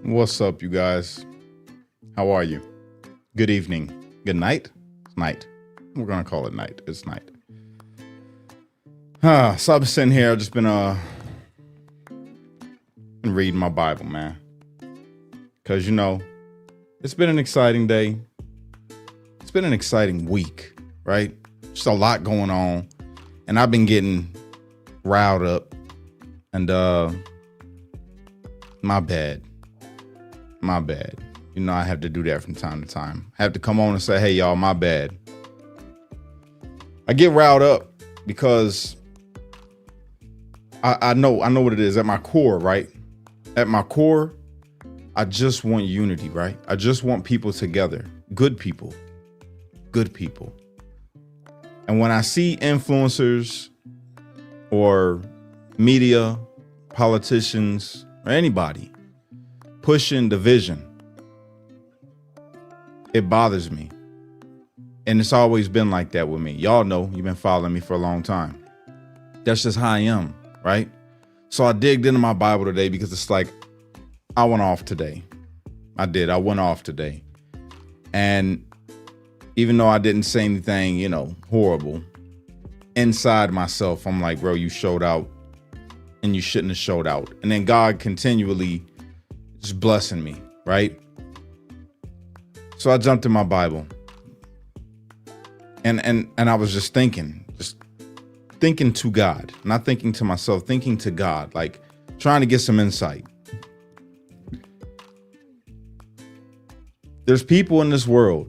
What's up, you guys? How are you? Good evening. Good night? It's night. We're going to call it night. It's night. So I've been sitting here. I've just been reading my Bible, man. Because, it's been an exciting day. It's been an exciting week, right? Just a lot going on. And I've been getting riled up. And, my bad. I have to do that from time to time. I have to come on and say, hey, y'all, my bad. I get riled up because I know what it is at my core, right? At my core, I just want unity, right? I just want people together. Good people. And when I see influencers or media, politicians, or anybody pushing division, it bothers me. And it's always been like that with me. Y'all know, you've been following me for a long time. That's just how I am, right? So I digged into my Bible today because it's like, I went off today. I went off today. And even though I didn't say anything, horrible, inside myself, I'm like, bro, you showed out and you shouldn't have showed out. And then God continually just blessing me, right? So I jumped in my Bible and I was just thinking to God, not thinking to myself, thinking to God, like trying to get some insight. There's people in this world,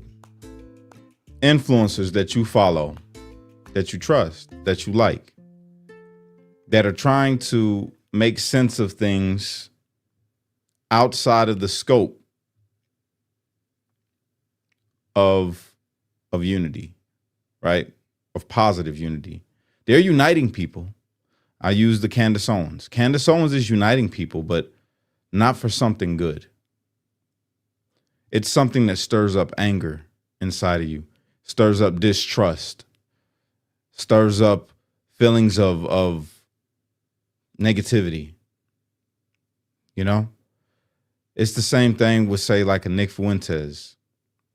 influencers that you follow, that you trust, that you like, that are trying to make sense of things outside of the scope of unity, right? Of positive unity. They're uniting people. I use the Candace Owens. Candace Owens is uniting people, but not for something good. It's something that stirs up anger inside of you, stirs up distrust, stirs up feelings of negativity. It's the same thing with, say, like a Nick Fuentes.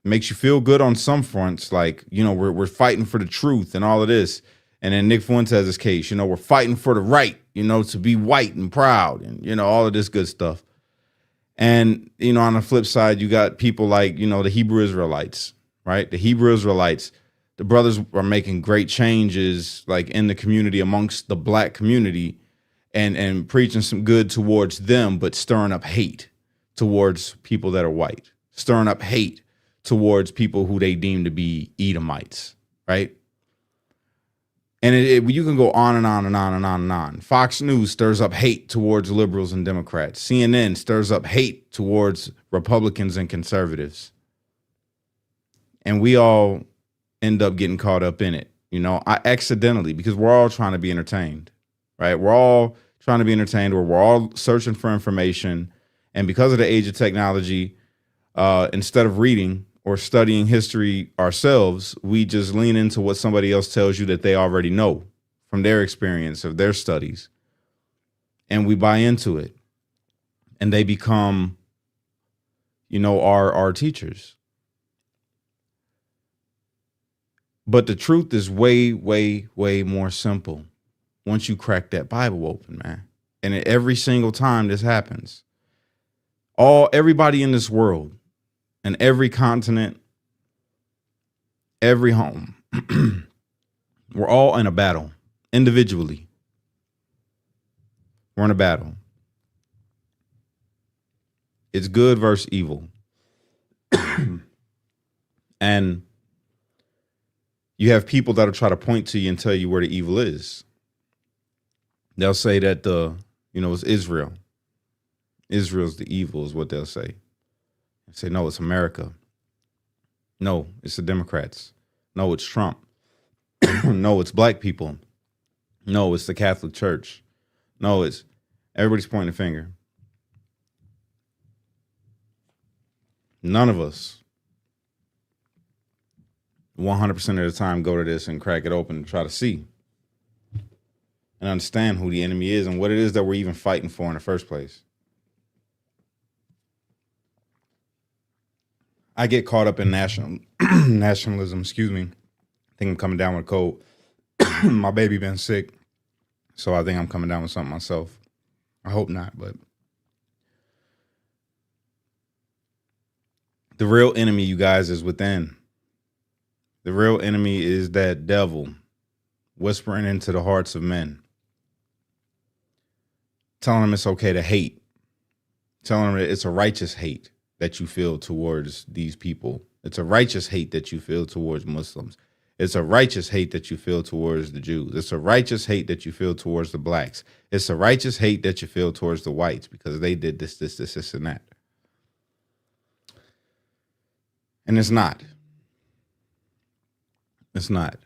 Makes you feel good on some fronts, like, we're fighting for the truth and all of this. And in Nick Fuentes' case, we're fighting for the right, to be white and proud and, all of this good stuff. And, on the flip side, you got people like, the Hebrew Israelites, right? The Hebrew Israelites, the brothers are making great changes, like in the community, amongst the black community, and preaching some good towards them, but stirring up hate towards people that are white, stirring up hate towards people who they deem to be Edomites, right? And you can go on and on and on and on and on. Fox News stirs up hate towards liberals and Democrats. CNN stirs up hate towards Republicans and conservatives. And we all end up getting caught up in it, I accidentally, because we're all trying to be entertained, right? We're all trying to be entertained, or we're all searching for information. And because of the age of technology, instead of reading or studying history ourselves, we just lean into what somebody else tells you that they already know from their experience of their studies. And we buy into it. And they become, our teachers. But the truth is way, way, way more simple once you crack that Bible open, man. And every single time this happens, everybody in this world, and every continent, every home, we're all in a battle individually. We're in a battle. It's good versus evil. And you have people that'll try to point to you and tell you where the evil is. They'll say that it's Israel. Israel's the evil is what they'll say. Say, no, it's America. No, it's the Democrats. No, it's Trump. No, it's black people. No, it's the Catholic Church. No, it's everybody's pointing a finger. None of us 100% of the time go to this and crack it open and try to see and understand who the enemy is and what it is that we're even fighting for in the first place. I get caught up in nationalism. Excuse me. I think I'm coming down with a cold. My baby been sick, so I think I'm coming down with something myself. I hope not, but the real enemy, you guys, is within. The real enemy is that devil whispering into the hearts of men, telling them it's okay to hate, telling them that it's a righteous hate that you feel towards these people. It's a righteous hate that you feel towards Muslims. It's a righteous hate that you feel towards the Jews. It's a righteous hate that you feel towards the blacks. It's a righteous hate that you feel towards the whites because they did this, and that. And it's not. It's not.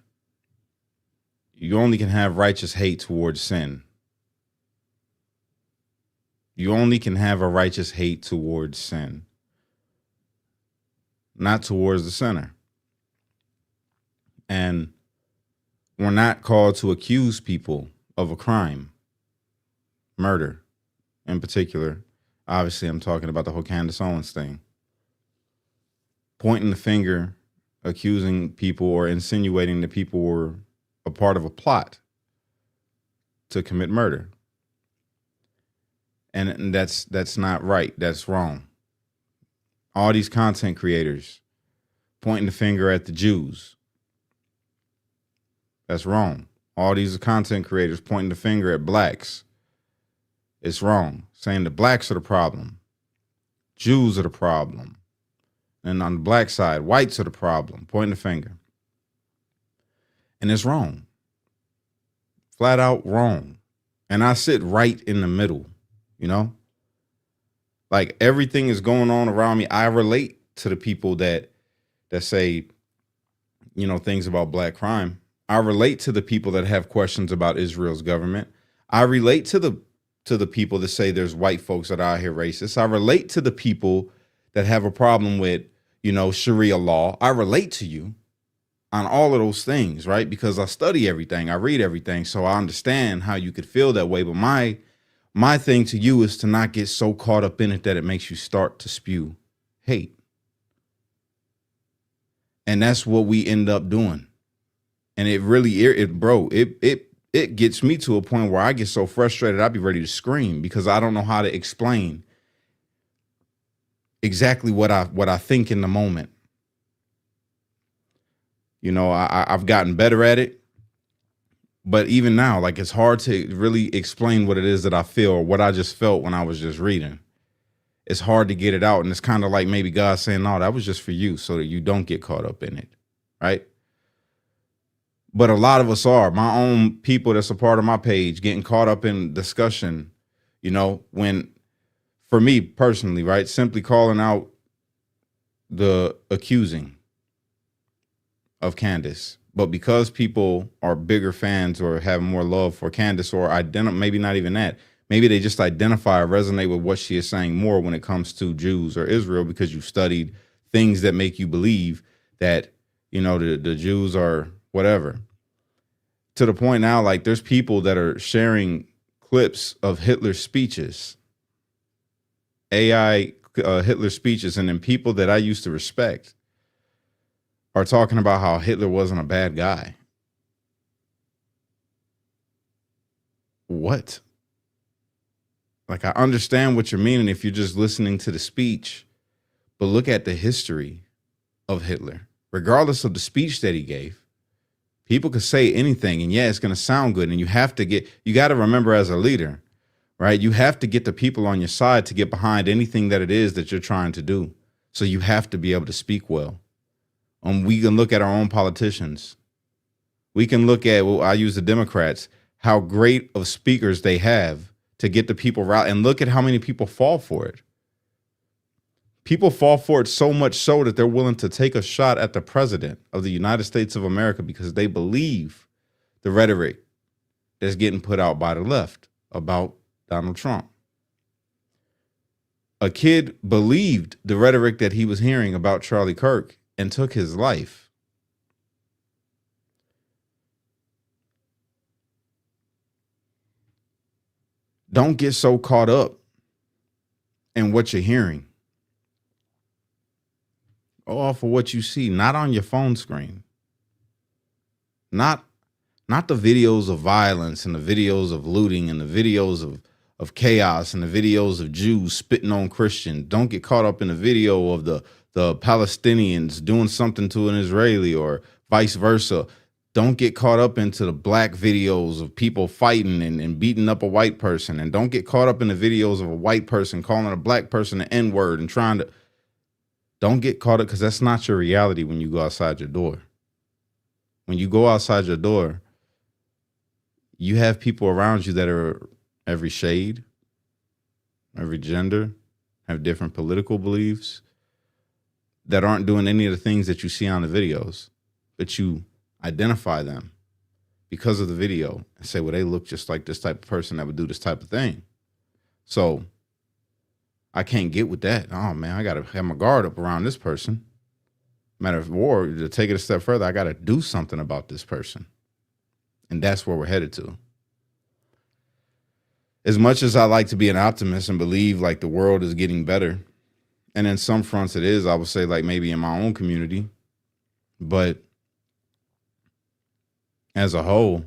You only can have righteous hate towards sin. You only can have a righteous hate towards sin, not towards the sinner. And we're not called to accuse people of a crime, murder in particular. Obviously, I'm talking about the whole Candace Owens thing. Pointing the finger, accusing people or insinuating that people were a part of a plot to commit murder. And that's not right. That's wrong. All these content creators pointing the finger at the Jews. That's wrong. All these content creators pointing the finger at blacks. It's wrong. Saying the blacks are the problem. Jews are the problem. And on the black side, whites are the problem. Pointing the finger. And it's wrong. Flat out wrong. And I sit right in the middle, you know? Like everything is going on around me. I relate to the people that say, you know, things about black crime. I relate to the people that have questions about Israel's government. I relate to the people that say there's white folks that are out here racist. I relate to the people that have a problem with, you know, Sharia law. I relate to you on all of those things, right? Because I study everything, I read everything, so I understand how you could feel that way. But my thing to you is to not get so caught up in it that it makes you start to spew hate. And that's what we end up doing. And it really, it gets me to a point where I get so frustrated, I'd be ready to scream because I don't know how to explain exactly what I think in the moment. You know, I've gotten better at it, but even now, like it's hard to really explain what it is that I feel or what I just felt when I was just reading. It's hard to get it out. And it's kind of like maybe God saying, no, that was just for you so that you don't get caught up in it. Right. But a lot of us are. My own people that's a part of my page getting caught up in discussion, you know, when for me personally, right, simply calling out the accusing of Candace. But because people are bigger fans or have more love for Candace or maybe not even that, maybe they just identify or resonate with what she is saying more when it comes to Jews or Israel because you've studied things that make you believe that, you know, the Jews are whatever. To the point now, like there's people that are sharing clips of Hitler's speeches, AI Hitler speeches, and then people that I used to respect are talking about how Hitler wasn't a bad guy. What? Like, I understand what you're meaning if you're just listening to the speech, but look at the history of Hitler. Regardless of the speech that he gave, people could say anything, and yeah, it's going to sound good. And you got to remember as a leader, right? You have to get the people on your side to get behind anything that it is that you're trying to do. So you have to be able to speak well. We can look at our own politicians. We can look at, I use the Democrats, how great of speakers they have to get the people right. And look at how many people fall for it. People fall for it so much so that they're willing to take a shot at the president of the United States of America because they believe the rhetoric that's getting put out by the left about Donald Trump. A kid believed the rhetoric that he was hearing about Charlie Kirk and took his life. Don't get so caught up in what you're hearing. Go off of what you see, not on your phone screen. Not not the videos of violence and the videos of looting and the videos of chaos and the videos of Jews spitting on Christians. Don't get caught up in the video of the Palestinians doing something to an Israeli or vice versa. Don't get caught up into the black videos of people fighting and beating up a white person. And don't get caught up in the videos of a white person calling a black person an N-word and trying to. Don't get caught up, because that's not your reality when you go outside your door. When you go outside your door, you have people around you that are every shade, every gender, have different political beliefs, that aren't doing any of the things that you see on the videos, but you identify them because of the video and say, well, they look just like this type of person that would do this type of thing. So I can't get with that. Oh man, I got to have my guard up around this person. Matter of war, to take it a step further, I got to do something about this person. And that's where we're headed to. As much as I like to be an optimist and believe like the world is getting better, and in some fronts it is, I would say like maybe in my own community, but as a whole,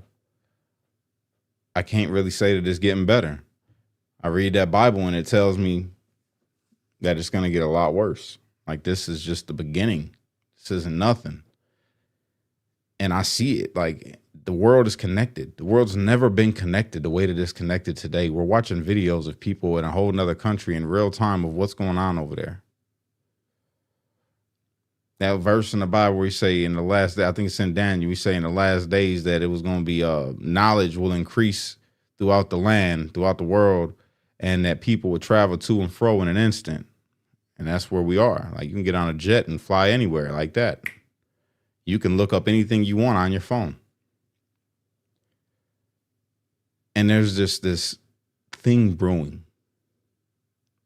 I can't really say that it's getting better. I read that Bible and it tells me that it's going to get a lot worse. Like this is just the beginning. This isn't nothing. And I see it. Like the world is connected. The world's never been connected the way that it's connected today. We're watching videos of people in a whole nother country in real time of what's going on over there. That verse in the Bible where we say in the last day, I think it's in Daniel, we say in the last days that it was going to be knowledge will increase throughout the land, throughout the world, and that people would travel to and fro in an instant. And that's where we are. Like you can get on a jet and fly anywhere like that. You can look up anything you want on your phone. And there's just this thing brewing.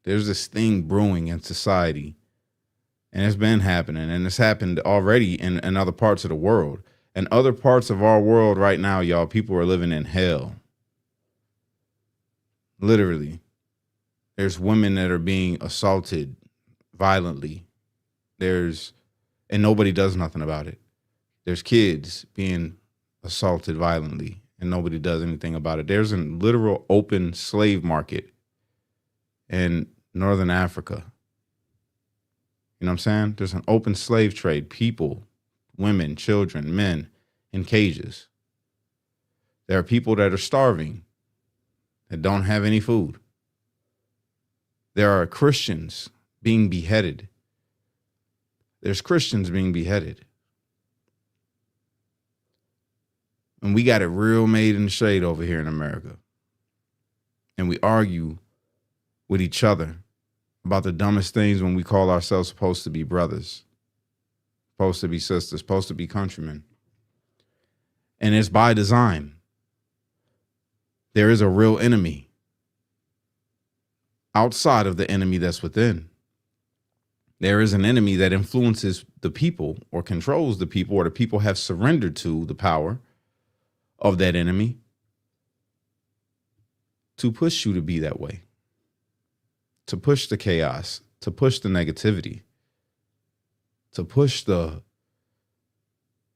There's this thing brewing in society. And it's been happening, and it's happened already in other parts of the world. And other parts of our world right now, y'all, people are living in hell. Literally. There's women that are being assaulted violently. And nobody does nothing about it. There's kids being assaulted violently, and nobody does anything about it. There's a literal open slave market in Northern Africa. You know what I'm saying? There's an open slave trade. People, women, children, men in cages. There are people that are starving, that don't have any food. There are Christians being beheaded. There's Christians being beheaded. And we got it real made in the shade over here in America. And we argue with each other about the dumbest things when we call ourselves supposed to be brothers, supposed to be sisters, supposed to be countrymen. And it's by design. There is a real enemy outside of the enemy that's within. There is an enemy that influences the people or controls the people, or the people have surrendered to the power of that enemy to push you to be that way. To push the chaos, to push the negativity, to push the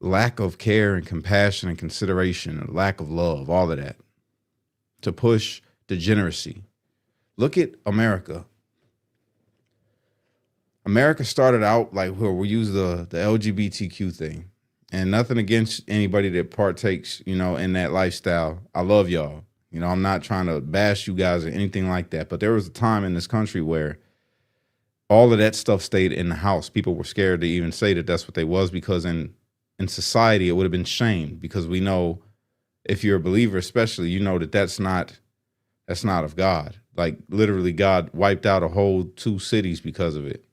lack of care and compassion and consideration, and lack of love, all of that, to push degeneracy. Look at America. America started out like where we use the LGBTQ thing, and nothing against anybody that partakes, in that lifestyle. I love y'all. I'm not trying to bash you guys or anything like that, but there was a time in this country where all of that stuff stayed in the house. People were scared to even say that that's what they was, because in society, it would have been shamed, because we know if you're a believer, especially, you know that's not of God. Like literally God wiped out a whole 2 cities because of it.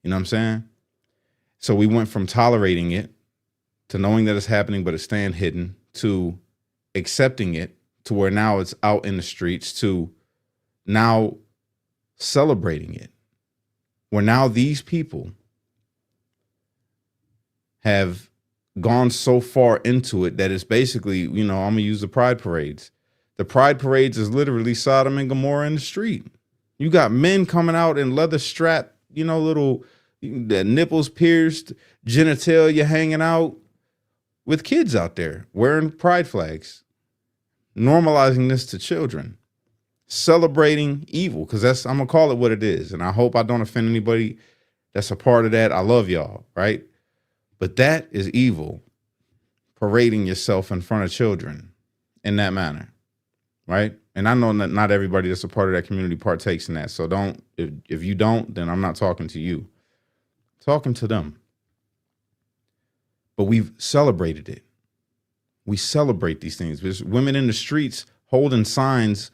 You know what I'm saying? So we went from tolerating it to knowing that it's happening, but it's staying hidden, to accepting it, to where now it's out in the streets, to now celebrating it. Where now these people have gone so far into it that it's basically, I'm going to use the pride parades. The pride parades is literally Sodom and Gomorrah in the street. You got men coming out in leather strap, little The nipples pierced, genitalia hanging out, with kids out there wearing pride flags, normalizing this to children, celebrating evil, because I'm gonna call it what it is. And I hope I don't offend anybody that's a part of that. I love y'all, right? But that is evil, parading yourself in front of children in that manner, right? And I know that not everybody that's a part of that community partakes in that. So don't, if you don't, then I'm not talking to you. I'm talking to them. But we've celebrated it. We celebrate these things. There's women in the streets holding signs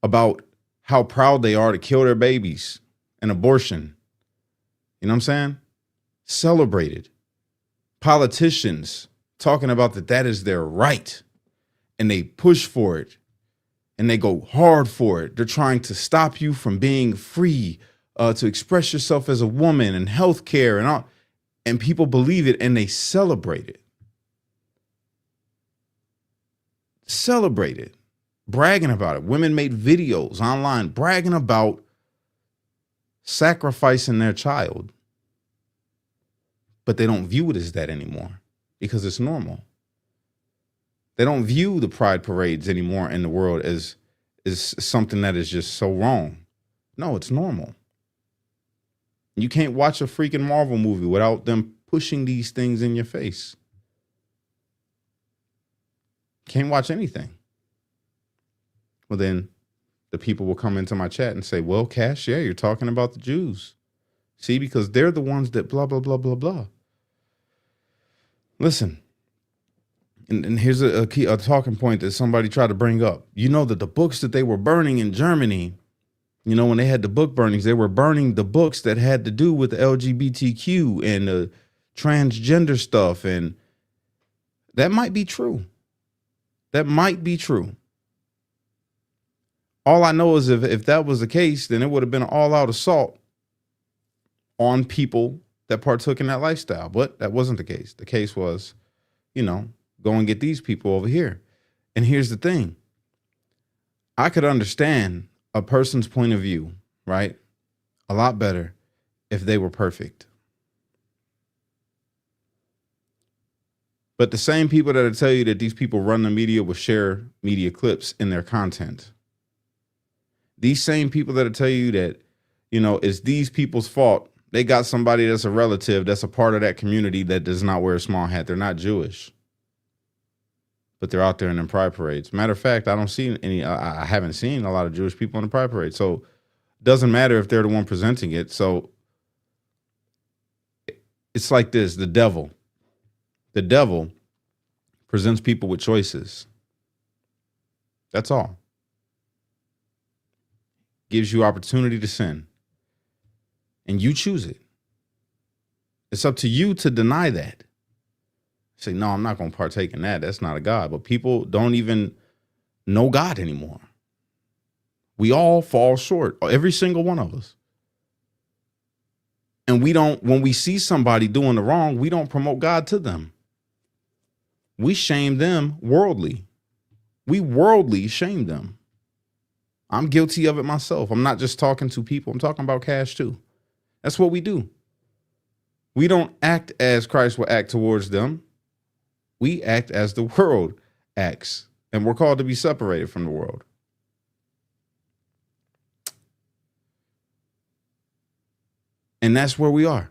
about how proud they are to kill their babies and abortion. You know what I'm saying? Celebrated. Politicians talking about that is their right. And they push for it. And they go hard for it. They're trying to stop you from being free to express yourself as a woman and healthcare and all. And people believe it and they celebrate it. Celebrate it. Bragging about it. Women made videos online bragging about sacrificing their child. But they don't view it as that anymore because it's normal. They don't view the pride parades anymore in the world as something that is just so wrong. No, it's normal. You can't watch a freaking Marvel movie without them pushing these things in your face. Can't watch anything. Well, then the people will come into my chat and say, well, Cash, yeah, you're talking about the Jews. See, because they're the ones that blah, blah, blah, blah, blah. Listen, and here's a talking point that somebody tried to bring up. You know that the books that they were burning in Germany, you know, when they had the book burnings, they were burning the books that had to do with the LGBTQ and the transgender stuff. And that might be true. That might be true. All I know is if that was the case, then it would have been an all-out assault on people that partook in that lifestyle. But that wasn't the case. The case was, you know, go and get these people over here. And here's the thing. I could understand a person's point of view, right? A lot better if they were perfect. But the same people that tell you that these people run the media will share media clips in their content. These same people that tell you that, you know, it's these people's fault. They got somebody that's a relative that's a part of that community that does not wear a small hat. They're not Jewish. But they're out there in them pride parades. Matter of fact, I don't see any, I haven't seen a lot of Jewish people in the pride parade. So it doesn't matter if they're the one presenting it. So it's like this, the devil presents people with choices. That's all. Gives you opportunity to sin. And you choose it. It's up to you to deny that. Say, no, I'm not going to partake in that. That's not a God. But people don't even know God anymore. We all fall short, every single one of us. And when we see somebody doing the wrong, we don't promote God to them. We shame them worldly. We worldly shame them. I'm guilty of it myself. I'm not just talking to people. I'm talking about Cash too. That's what we do. We don't act as Christ will act towards them. We act as the world acts. And we're called to be separated from the world. And that's where we are.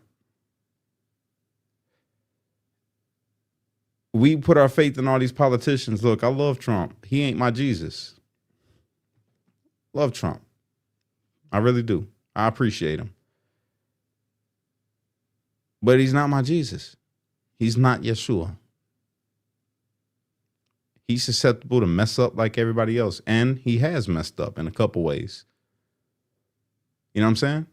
We put our faith in all these politicians. Look, I love Trump. He ain't my Jesus. Love Trump. I really do. I appreciate him. But he's not my Jesus. He's not Yeshua. He's susceptible to mess up like everybody else. And he has messed up in a couple ways. You know what I'm saying?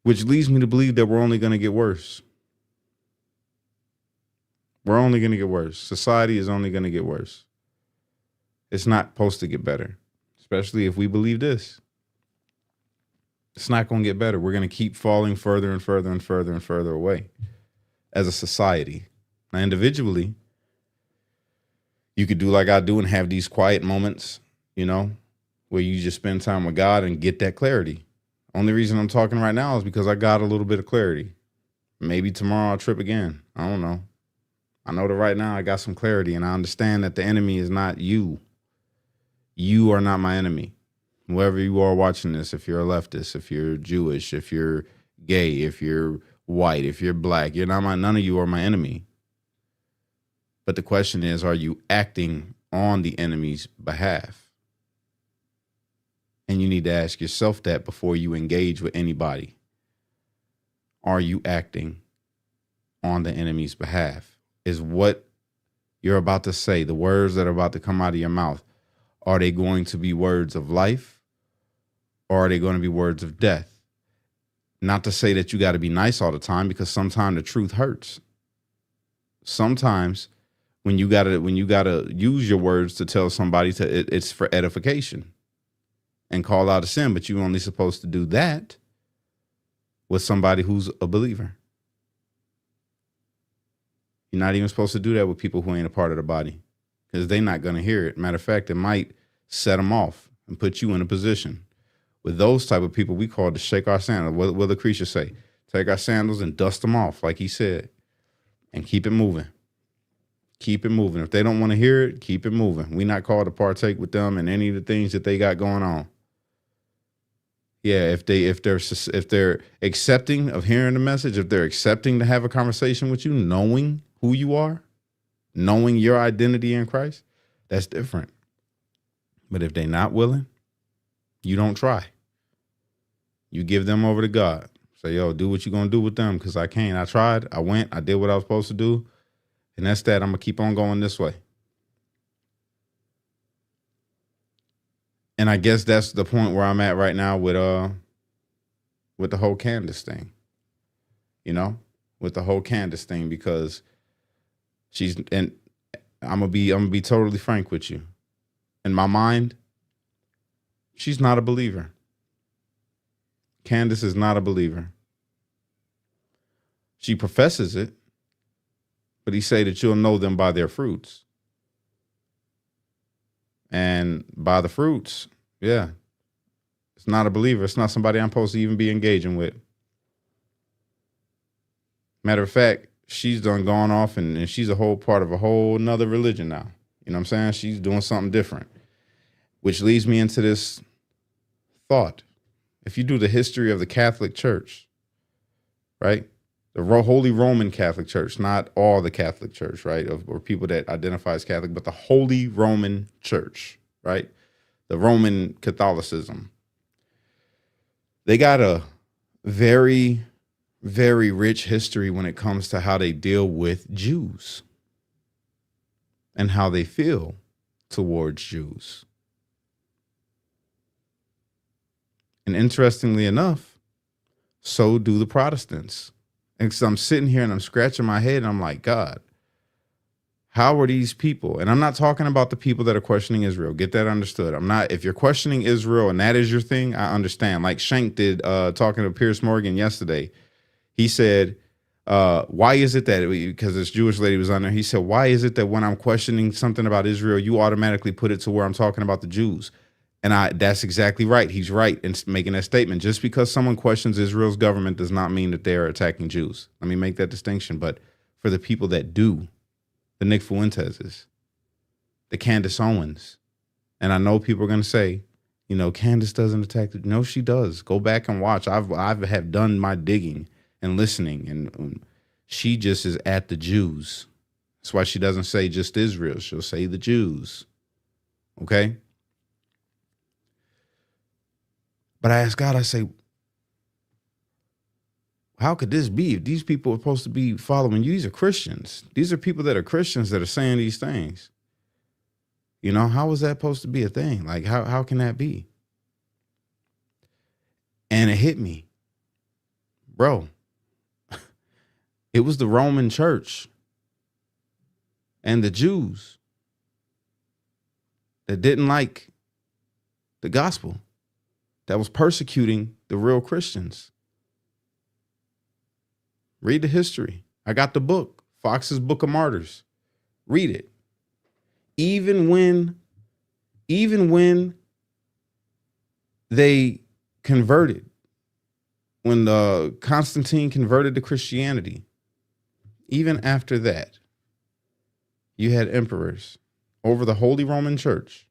Which leads me to believe that we're only going to get worse. We're only going to get worse. Society is only going to get worse. It's not supposed to get better, especially if we believe this. It's not going to get better. We're going to keep falling further and further and further and further away as a society. Now, individually, you could do like I do and have these quiet moments, you know, where you just spend time with God and get that clarity. Only reason I'm talking right now is because I got a little bit of clarity. Maybe tomorrow I'll trip again. I don't know. I know that right now I got some clarity, and I understand that the enemy is not you. You are not my enemy. Whoever you are watching this, if you're a leftist, if you're Jewish, if you're gay, if you're white, if you're black, none of you are my enemy. But the question is, are you acting on the enemy's behalf? And you need to ask yourself that before you engage with anybody. Are you acting on the enemy's behalf? Is what you're about to say, the words that are about to come out of your mouth, are they going to be words of life, or are they going to be words of death? Not to say that you got to be nice all the time, because sometimes the truth hurts. Sometimes when you gotta use your words to tell somebody it's for edification and call out a sin, but you're only supposed to do that with somebody who's a believer. You're not even supposed to do that with people who ain't a part of the body, because they're not going to hear it. Matter of fact, it might set them off and put you in a position. With those type of people, we call it to shake our sandals. What will the creature say? Take our sandals and dust them off, like he said, and keep it moving. Keep it moving. If they don't want to hear it, keep it moving. We're not called to partake with them in any of the things that they got going on. Yeah, if they're accepting of hearing the message, if they're accepting to have a conversation with you, knowing who you are, knowing your identity in Christ, that's different. But if they're not willing, you don't try. You give them over to God. Say, yo, do what you're going to do with them, because I can't. I tried. I went. I did what I was supposed to do. And that's that. I'm going to keep on going this way. And I guess that's the point where I'm at right now with the whole Candace thing. With the whole Candace thing, because and I'm gonna be totally frank with you. In my mind, she's not a believer. Candace is not a believer. She professes it, but he say that you'll know them by their fruits. And by the fruits, yeah, it's not a believer. It's not somebody I'm supposed to even be engaging with. Matter of fact, she's done gone off and she's a whole part of a whole nother religion now. You know what I'm saying? She's doing something different, which leads me into this thought. If you do the history of the Catholic Church, right? The Holy Roman Catholic Church, not all the Catholic Church, right? Or people that identify as Catholic, but the Holy Roman Church, right? The Roman Catholicism. They got a very, very rich history when it comes to how they deal with Jews and how they feel towards Jews. And interestingly enough, so do the Protestants. And so I'm sitting here and I'm scratching my head and I'm like, God, how are these people? And I'm not talking about the people that are questioning Israel. Get that understood. If you're questioning Israel and that is your thing, I understand. Like Shank did talking to Piers Morgan yesterday. He said, why is it that, because this Jewish lady was on there, he said, why is it that when I'm questioning something about Israel, you automatically put it to where I'm talking about the Jews? And that's exactly right. He's right in making that statement. Just because someone questions Israel's government does not mean that they're attacking Jews. Let me make that distinction. But for the people that do, the Nick Fuenteses, the Candace Owens, and I know people are going to say, Candace doesn't attack. No, she does. Go back and watch. I've done my digging and listening, and she just is at the Jews. That's why she doesn't say just Israel. She'll say the Jews. Okay? But I ask God, I say, how could this be? If these people are supposed to be following you, these are Christians. These are people that are Christians that are saying these things. How is that supposed to be a thing? Like, how can that be? And it hit me. Bro, it was the Roman Church and the Jews that didn't like the gospel, that was persecuting the real Christians. Read the history. I got the book, Fox's Book of Martyrs. Read it. Even when they converted. When Constantine converted to Christianity, even after that, you had emperors over the Holy Roman Church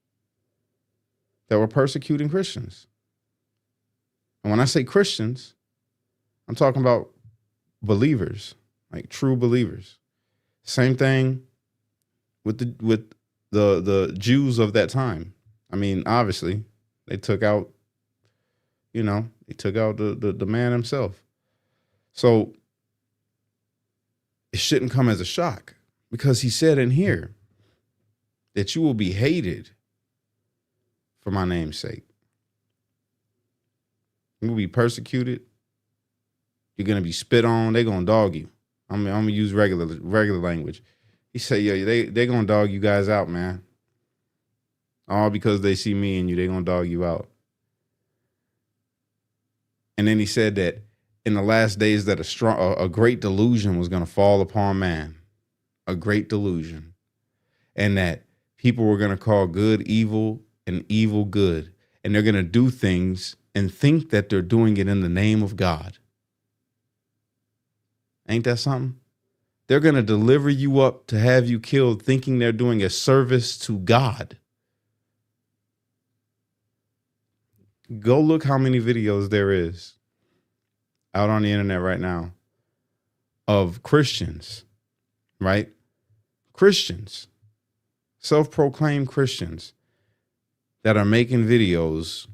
that were persecuting Christians. And when I say Christians, I'm talking about believers, like true believers. Same thing with the Jews of that time. I mean, obviously, they took out, the man himself. So it shouldn't come as a shock, because he said in here that you will be hated for my name's sake. You will be persecuted. You're going to be spit on. They're going to dog you. I'm going to use regular language. He said, yeah, they're going to dog you guys out, man. All because they see me and you, they're going to dog you out. And then he said that in the last days that a great delusion was going to fall upon man. A great delusion. And that people were going to call good evil and evil good. And they're going to do things and think that they're doing it in the name of God. Ain't that something? They're going to deliver you up to have you killed, thinking they're doing a service to God. Go look how many videos there is out on the internet right now of Christians, right? Christians, self-proclaimed Christians that are making videos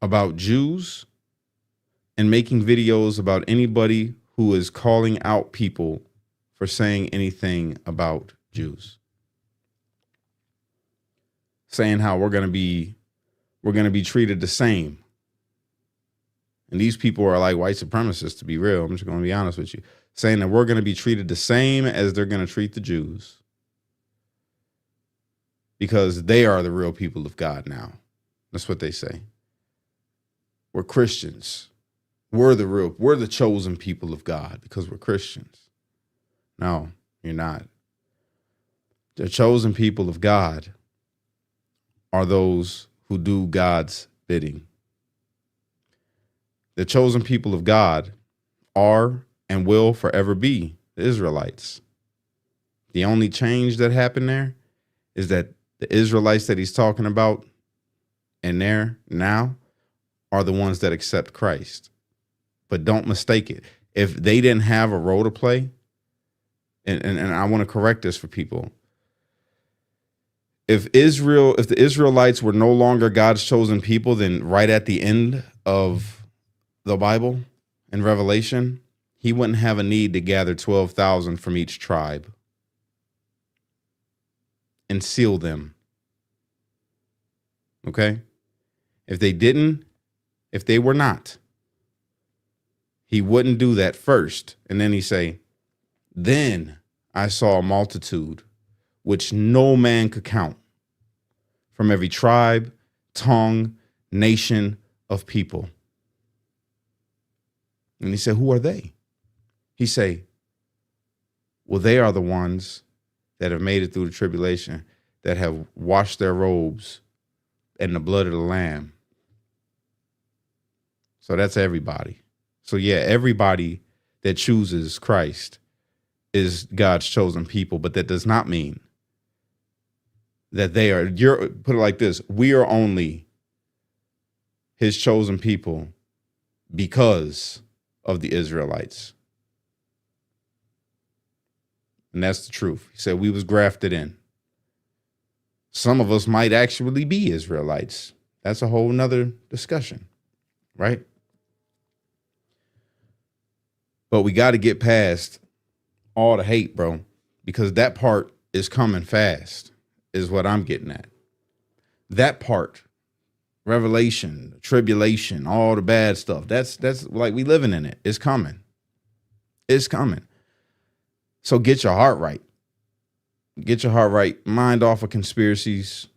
about Jews and making videos about anybody who is calling out people for saying anything about Jews. Saying how we're going to be treated the same. And these people are like white supremacists, to be real. I'm just going to be honest with you. Saying that we're going to be treated the same as they're going to treat the Jews. Because they are the real people of God now. That's what they say. We're Christians. We're the chosen people of God because we're Christians. No, you're not. The chosen people of God are those who do God's bidding. The chosen people of God are and will forever be the Israelites. The only change that happened there is that the Israelites that he's talking about and there now are the ones that accept Christ. But don't mistake it. If they didn't have a role to play, and I want to correct this for people. If the Israelites were no longer God's chosen people, then right at the end of the Bible in Revelation, he wouldn't have a need to gather 12,000 from each tribe and seal them. Okay? If they were not, he wouldn't do that first. And then he say, then I saw a multitude which no man could count, from every tribe, tongue, nation of people. And he said, who are they? He say, well, they are the ones that have made it through the tribulation, that have washed their robes in the blood of the Lamb. So that's everybody. So yeah, everybody that chooses Christ is God's chosen people, but that does not mean that put it like this, we are only his chosen people because of the Israelites. And that's the truth. He said we was grafted in. Some of us might actually be Israelites. That's a whole nother discussion, right? But we got to get past all the hate, bro, because that part is coming fast, is what I'm getting at. That part, revelation, tribulation, all the bad stuff, that's like we living in it. It's coming. It's coming. So get your heart right. Get your heart right. Mind off of conspiracies.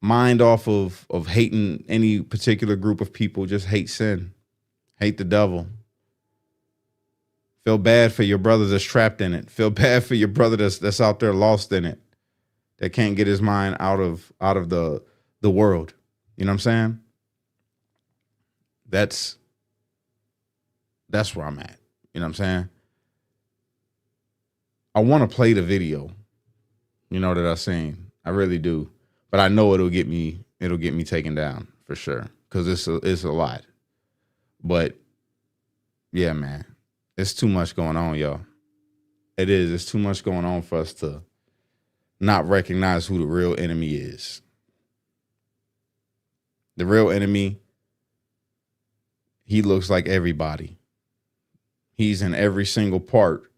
Mind off of hating any particular group of people. Just hate sin. Hate the devil. Feel bad for your brother that's trapped in it. Feel bad for your brother that's out there lost in it, that can't get his mind out of the world. You know what I'm saying? That's where I'm at. You know what I'm saying? I want to play the video, that I seen. I really do. But I know it'll get me taken down for sure. Because it's a lot. But yeah, man. It's too much going on, y'all. It is. It's too much going on for us to not recognize who the real enemy is. The real enemy, he looks like everybody. He's in every single part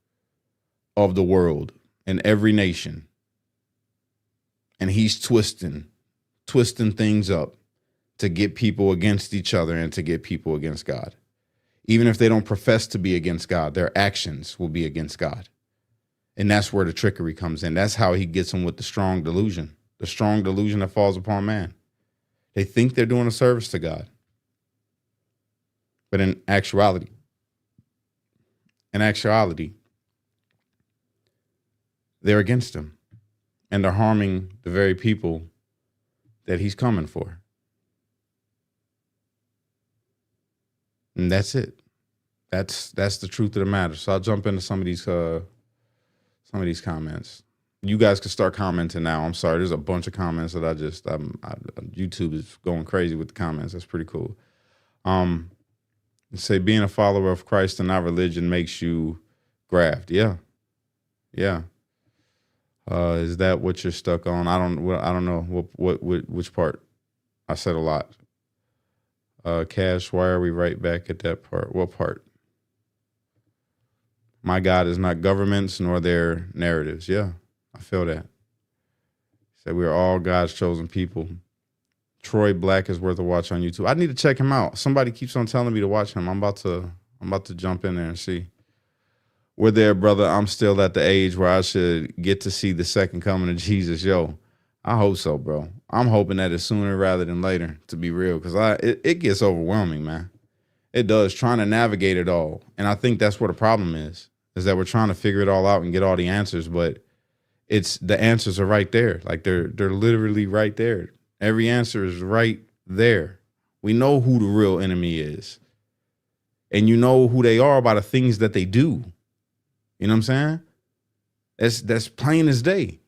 of the world, in every nation. And he's twisting things up to get people against each other and to get people against God. Even if they don't profess to be against God, their actions will be against God. And that's where the trickery comes in. That's how he gets them with the strong delusion that falls upon man. They think they're doing a service to God. But in actuality, they're against him. And they're harming the very people that he's coming for. And that's it. That's the truth of the matter. So I'll jump into some of these comments. You guys can start commenting now. I'm sorry, there's a bunch of comments that YouTube is going crazy with the comments. That's pretty cool. Say being a follower of Christ and not religion makes you graft. Yeah. Is that what you're stuck on? I don't know which part. I said a lot. Cash, why are we right back at that part? What part? My God is not governments nor their narratives. Yeah, I feel that. Said we are all God's chosen people. Troy Black is worth a watch on YouTube. I need to check him out. Somebody keeps on telling me to watch him. I'm about to jump in there and see. We're there, brother. I'm still at the age where I should get to see the second coming of Jesus. Yo, I hope so, bro. I'm hoping that it's sooner rather than later, to be real, because it gets overwhelming, man. It does, trying to navigate it all. And I think that's where the problem is that we're trying to figure it all out and get all the answers, but the answers are right there. Like they're literally right there. Every answer is right there. We know who the real enemy is. And you know who they are by the things that they do. You know what I'm saying? That's plain as day.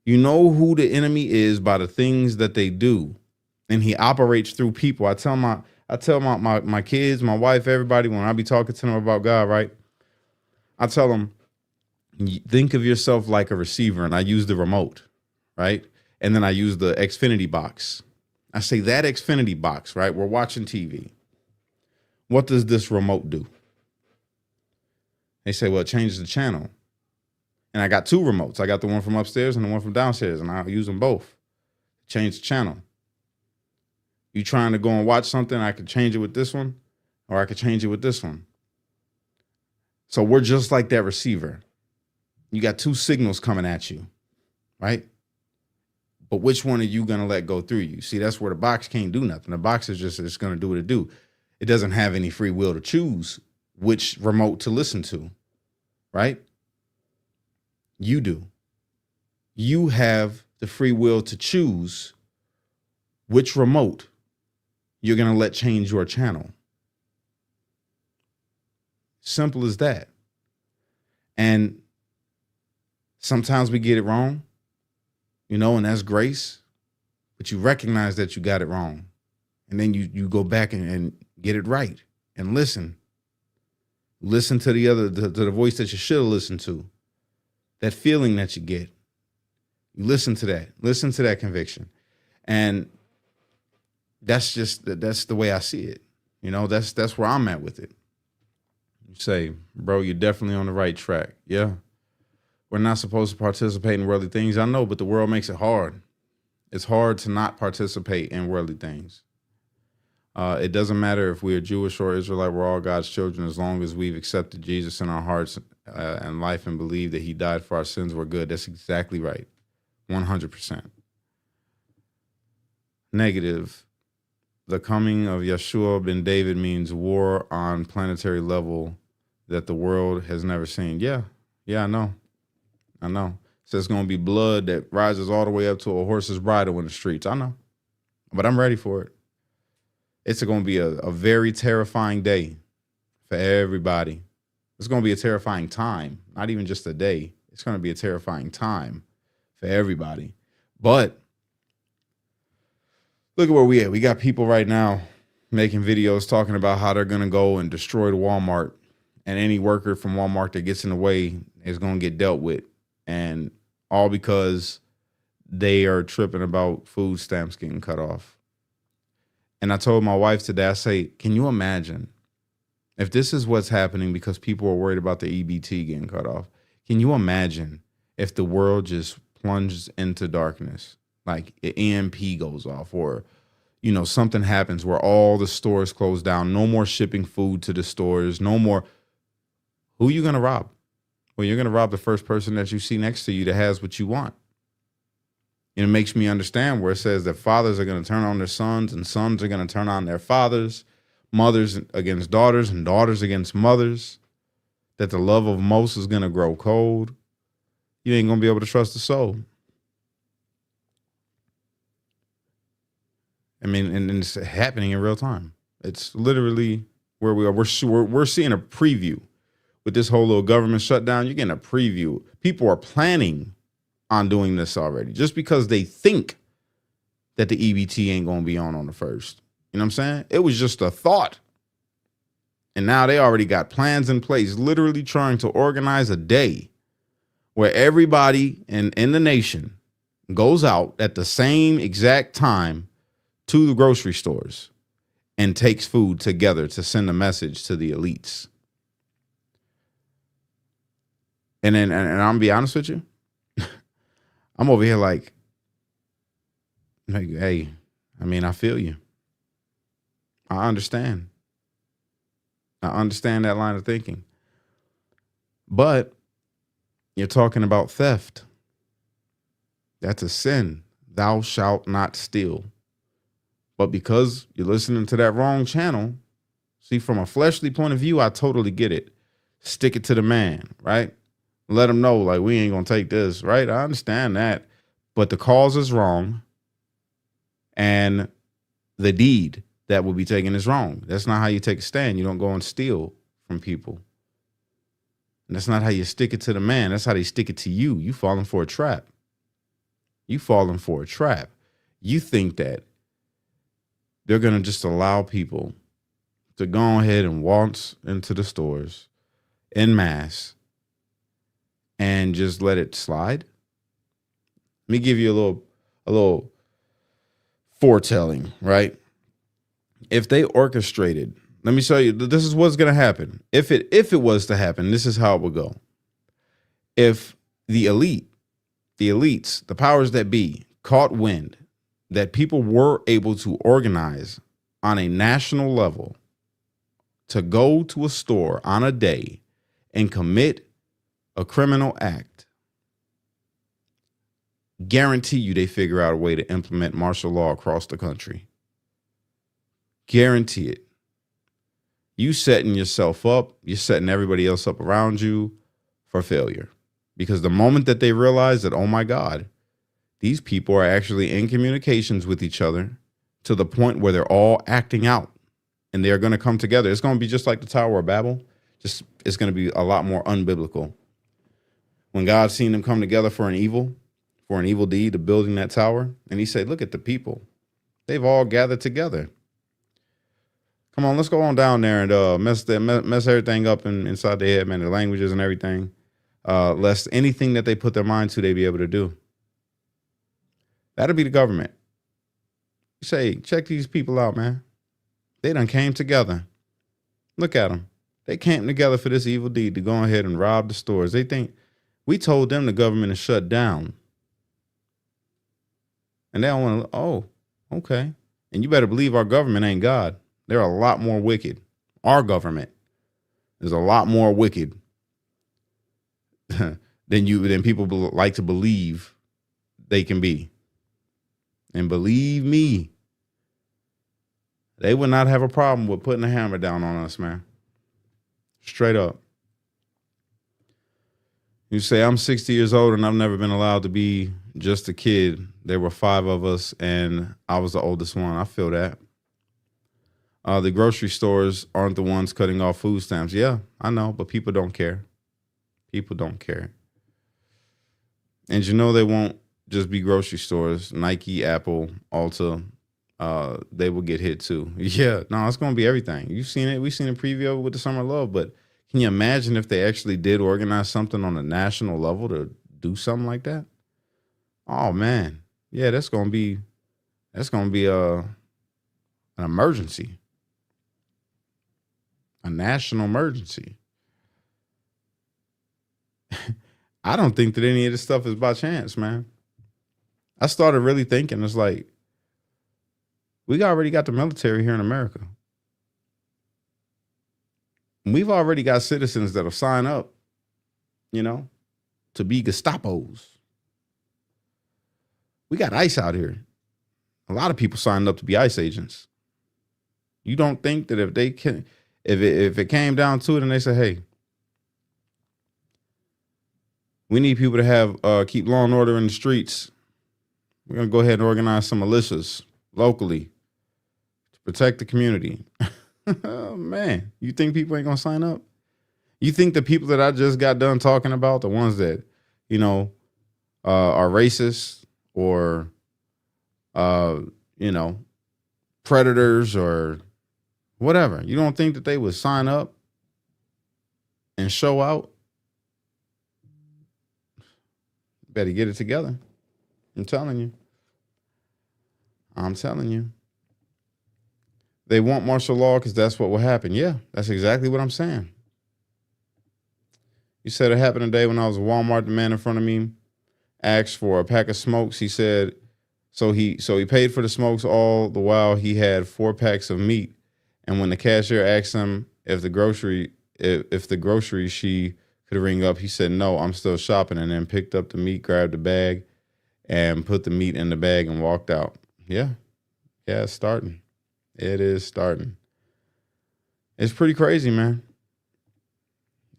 You know who the enemy is by the things that they do. And he operates through people. I tell my kids, my wife, everybody, when I be talking to them about God, right? I tell them, think of yourself like a receiver, and I use the remote, right? And then I use the Xfinity box. I say that Xfinity box, right? We're watching TV. What does this remote do? They say, well, it changes the channel. And I got two remotes. I got the one from upstairs and the one from downstairs, and I use them both. Change the channel. You trying to go and watch something, I could change it with this one, or I could change it with this one. So we're just like that receiver. You got two signals coming at you, right? But which one are you going to let go through you? See, that's where the box can't do nothing. The box is just going to do what it do. It doesn't have any free will to choose which remote to listen to, right? You do. You have the free will to choose which remote you're going to let change your channel. Simple as that. And sometimes we get it wrong, and that's grace, but you recognize that you got it wrong. And then you go back and get it right and listen. Listen to the voice that you should have listened to. That feeling that you get. You listen to that. Listen to that conviction. And that's the way I see it. That's where I'm at with it. You say, bro, you're definitely on the right track. Yeah. We're not supposed to participate in worldly things. I know, but the world makes it hard. It's hard to not participate in worldly things. It doesn't matter if we are Jewish or Israelite. We're all God's children. As long as we've accepted Jesus in our hearts and life and believe that he died for our sins, we're good. That's exactly right. 100%. Negative. The coming of Yeshua ben David means war on planetary level that the world has never seen. Yeah, I know. So it's going to be blood that rises all the way up to a horse's bridle in the streets. I know. But I'm ready for it. It's going to be a very terrifying day for everybody. It's going to be a terrifying time, not even just a day. It's going to be a terrifying time for everybody. But look at where we at. We got people right now making videos talking about how they're going to go and destroy the Walmart, and any worker from Walmart that gets in the way is going to get dealt with. And all because they are tripping about food stamps getting cut off. And I told my wife today, I say, can you imagine if this is what's happening because people are worried about the EBT getting cut off? Can you imagine if the world just plunges into darkness, like an EMP goes off, or, you know, something happens where all the stores close down, no more shipping food to the stores, no more. Who are you going to rob? Well, you're going to rob the first person that you see next to you that has what you want. And it makes me understand where it says that fathers are going to turn on their sons and sons are going to turn on their fathers, mothers against daughters and daughters against mothers, that the love of most is going to grow cold. You ain't going to be able to trust the soul. I mean, and it's happening in real time. It's literally where we are. We're seeing a preview with this whole little government shutdown. You're getting a preview. People are planning on doing this already, just because they think that the EBT ain't going to be on the 1st. You know what I'm saying? It was just a thought. And now they already got plans in place, literally trying to organize a day where everybody in the nation goes out at the same exact time to the grocery stores and takes food together to send a message to the elites. And I'm gonna be honest with you. I'm over here like, hey, I mean, I feel you. I understand. I understand that line of thinking. But you're talking about theft. That's a sin. Thou shalt not steal. But because you're listening to that wrong channel, see, from a fleshly point of view, I totally get it. Stick it to the man, right? Let him know, like, we ain't going to take this, right? I understand that. But the cause is wrong. And the deed that will be taken is wrong. That's not how you take a stand. You don't go and steal from people. And that's not how you stick it to the man. That's how they stick it to you. You falling for a trap. You falling for a trap. You think that they're going to just allow people to go ahead and waltz into the stores en masse and just let it slide? Let me give you a little foretelling, right? If they orchestrated, let me show you, this is what's going to happen. If it was to happen, this is how it would go. If the elites, the powers that be, caught wind that people were able to organize on a national level to go to a store on a day and commit a criminal act, guarantee you they figure out a way to implement martial law across the country. Guarantee it. You setting yourself up, you're setting everybody else up around you for failure. Because the moment that they realize that, oh my God, these people are actually in communications with each other to the point where they're all acting out and they're going to come together. It's going to be just like the Tower of Babel. Just, it's going to be a lot more unbiblical. When God seen them come together for an evil deed of building that tower, and he said, look at the people. They've all gathered together. Come on, let's go on down there and mess everything up inside their head, man, their languages and everything. Lest anything that they put their mind to, they be able to do. That'll be the government. You say, check these people out, man. They done came together. Look at them. They came together for this evil deed to go ahead and rob the stores. They think we told them the government is shut down. And they don't want to, oh, okay. And you better believe our government ain't God. They're a lot more wicked. Our government is a lot more wicked than people like to believe they can be. And believe me, they would not have a problem with putting a hammer down on us, man. Straight up. You say, I'm 60 years old and I've never been allowed to be just a kid. There were 5 of us and I was the oldest one. I feel that. The grocery stores aren't the ones cutting off food stamps. Yeah, I know, but people don't care. People don't care. And you know they won't just be grocery stores. Nike, Apple, Ulta, they will get hit too. Yeah, no, it's gonna be everything. You've seen it. We've seen a preview of it with the Summer of Love, but can you imagine if they actually did organize something on a national level to do something like that? Oh man. Yeah, that's gonna be an emergency. A national emergency. I don't think that any of this stuff is by chance, man. I started really thinking, it's like, we already got the military here in America. We've already got citizens that'll sign up, to be Gestapos. We got ICE out here. A lot of people signed up to be ICE agents. You don't think that if it came down to it and they said, hey, we need people to have keep law and order in the streets, we're going to go ahead and organize some militias locally to protect the community. Oh, man, you think people ain't going to sign up? You think the people that I just got done talking about, the ones that, are racist or, predators or whatever, you don't think that they would sign up and show out? Better get it together. I'm telling you. They want martial law because that's what will happen. Yeah, that's exactly what I'm saying. You said it happened today when I was at Walmart. The man in front of me asked for a pack of smokes. He said, so he paid for the smokes all the while he had 4 packs of meat. And when the cashier asked him if the grocery she could ring up, he said, no, I'm still shopping, and then picked up the meat, grabbed the bag, and put the meat in the bag and walked out. Yeah, it's starting. It is starting. It's pretty crazy, man.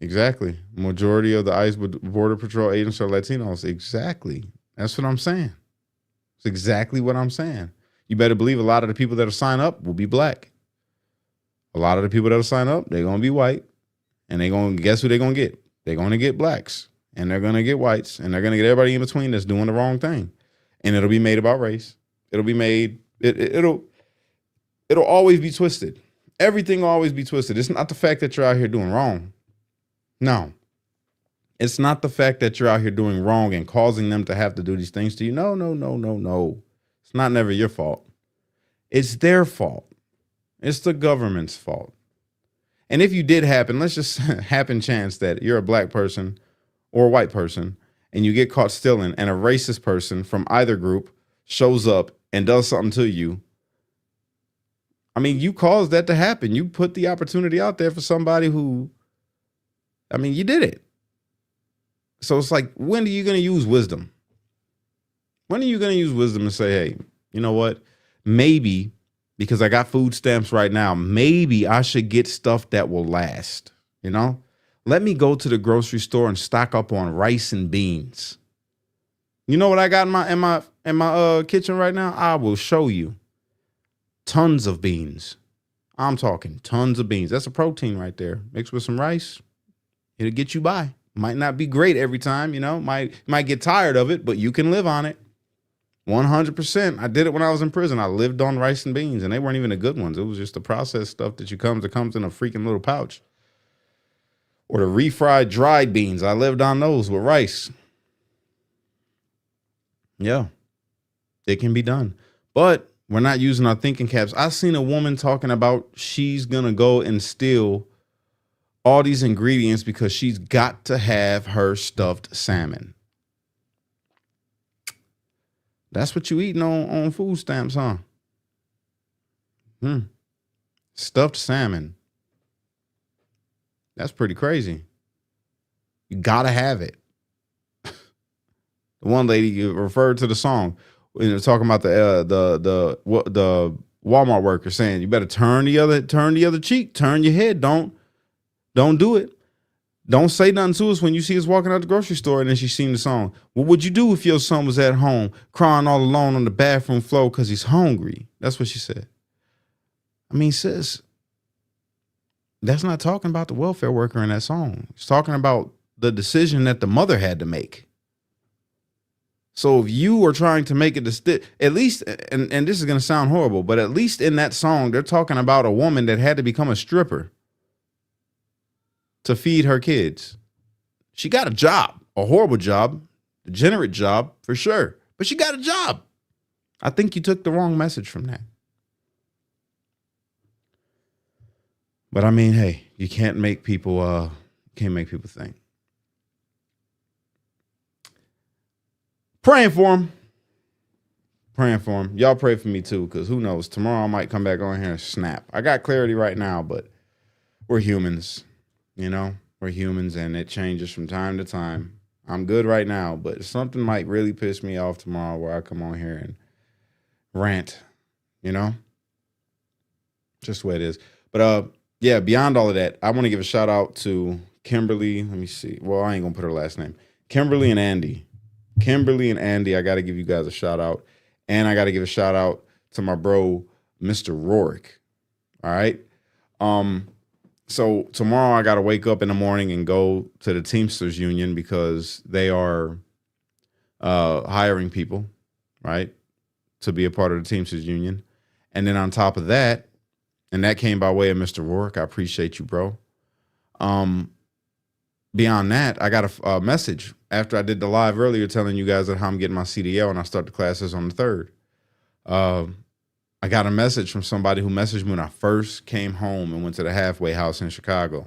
Exactly. Majority of the ICE Border Patrol agents are Latinos. Exactly. That's what I'm saying. It's exactly what I'm saying. You better believe a lot of the people that'll sign up will be black. A lot of the people that'll sign up, they're going to be white. And they're going to, guess who they're going to get? They're going to get blacks. And they're going to get whites. And they're going to get everybody in between that's doing the wrong thing. And it'll be made about race. It'll be made, it'll always be twisted. Everything will always be twisted. It's not the fact that you're out here doing wrong. No. It's not the fact that you're out here doing wrong and causing them to have to do these things to you. No. It's not never your fault. It's their fault. It's the government's fault. And if you did happen, let's just happen chance that you're a black person or a white person and you get caught stealing and a racist person from either group shows up and does something to you. I mean, you caused that to happen. You put the opportunity out there for somebody who, you did it. So it's like, when are you going to use wisdom? When are you going to use wisdom and say, hey, you know what? Maybe because I got food stamps right now, maybe I should get stuff that will last. Let me go to the grocery store and stock up on rice and beans. You know what I got in my kitchen right now? I will show you. Tons of beans. I'm talking tons of beans. That's a protein right there. Mixed with some rice, it'll get you by. Might not be great every time, might get tired of it, but you can live on it. 100%. I did it when I was in prison. I lived on rice and beans, and they weren't even the good ones. It was just the processed stuff that comes in a freaking little pouch. Or the refried dried beans. I lived on those with rice. Yeah, it can be done. But we're not using our thinking caps. I seen a woman talking about she's going to go and steal all these ingredients because she's got to have her stuffed salmon. That's what you eating on food stamps, huh? Stuffed salmon. That's pretty crazy. You gotta have it. The one lady referred to the song, talking about the Walmart worker saying, you better turn the other cheek, turn your head. Don't do it. Don't say nothing to us when you see us walking out the grocery store and then she sing the song. What would you do if your son was at home crying all alone on the bathroom floor because he's hungry? That's what she said. I mean, sis, that's not talking about the welfare worker in that song. It's talking about the decision that the mother had to make. So if you are trying to make it, at least, and this is going to sound horrible, but at least in that song, they're talking about a woman that had to become a stripper to feed her kids. She got a job, a horrible job, a degenerate job for sure, but she got a job. I think you took the wrong message from that. But I mean, hey, you can't make people think. Praying for him. Praying for him. Y'all pray for me too, because who knows? Tomorrow I might come back on here and snap. I got clarity right now, but we're humans, you know? We're humans and it changes from time to time. I'm good right now, but something might really piss me off tomorrow where I come on here and rant, you know? Just the way it is. But yeah, beyond all of that, I want to give a shout out to Kimberly. Let me see. Well, I ain't going to put her last name. Kimberly and Andy. Kimberly and Andy, I got to give you guys a shout out. And I got to give a shout out to my bro, Mr. Rourke. All right. So tomorrow I got to wake up in the morning and go to the Teamsters Union because they are hiring people, right, to be a part of the Teamsters Union. And then on top of that, and that came by way of Mr. Rourke. I appreciate you, bro. Beyond that, I got a message after I did the live earlier telling you guys that how I'm getting my CDL and I start the classes on the 3rd. I got a message from somebody who messaged me when I first came home and went to the halfway house in Chicago.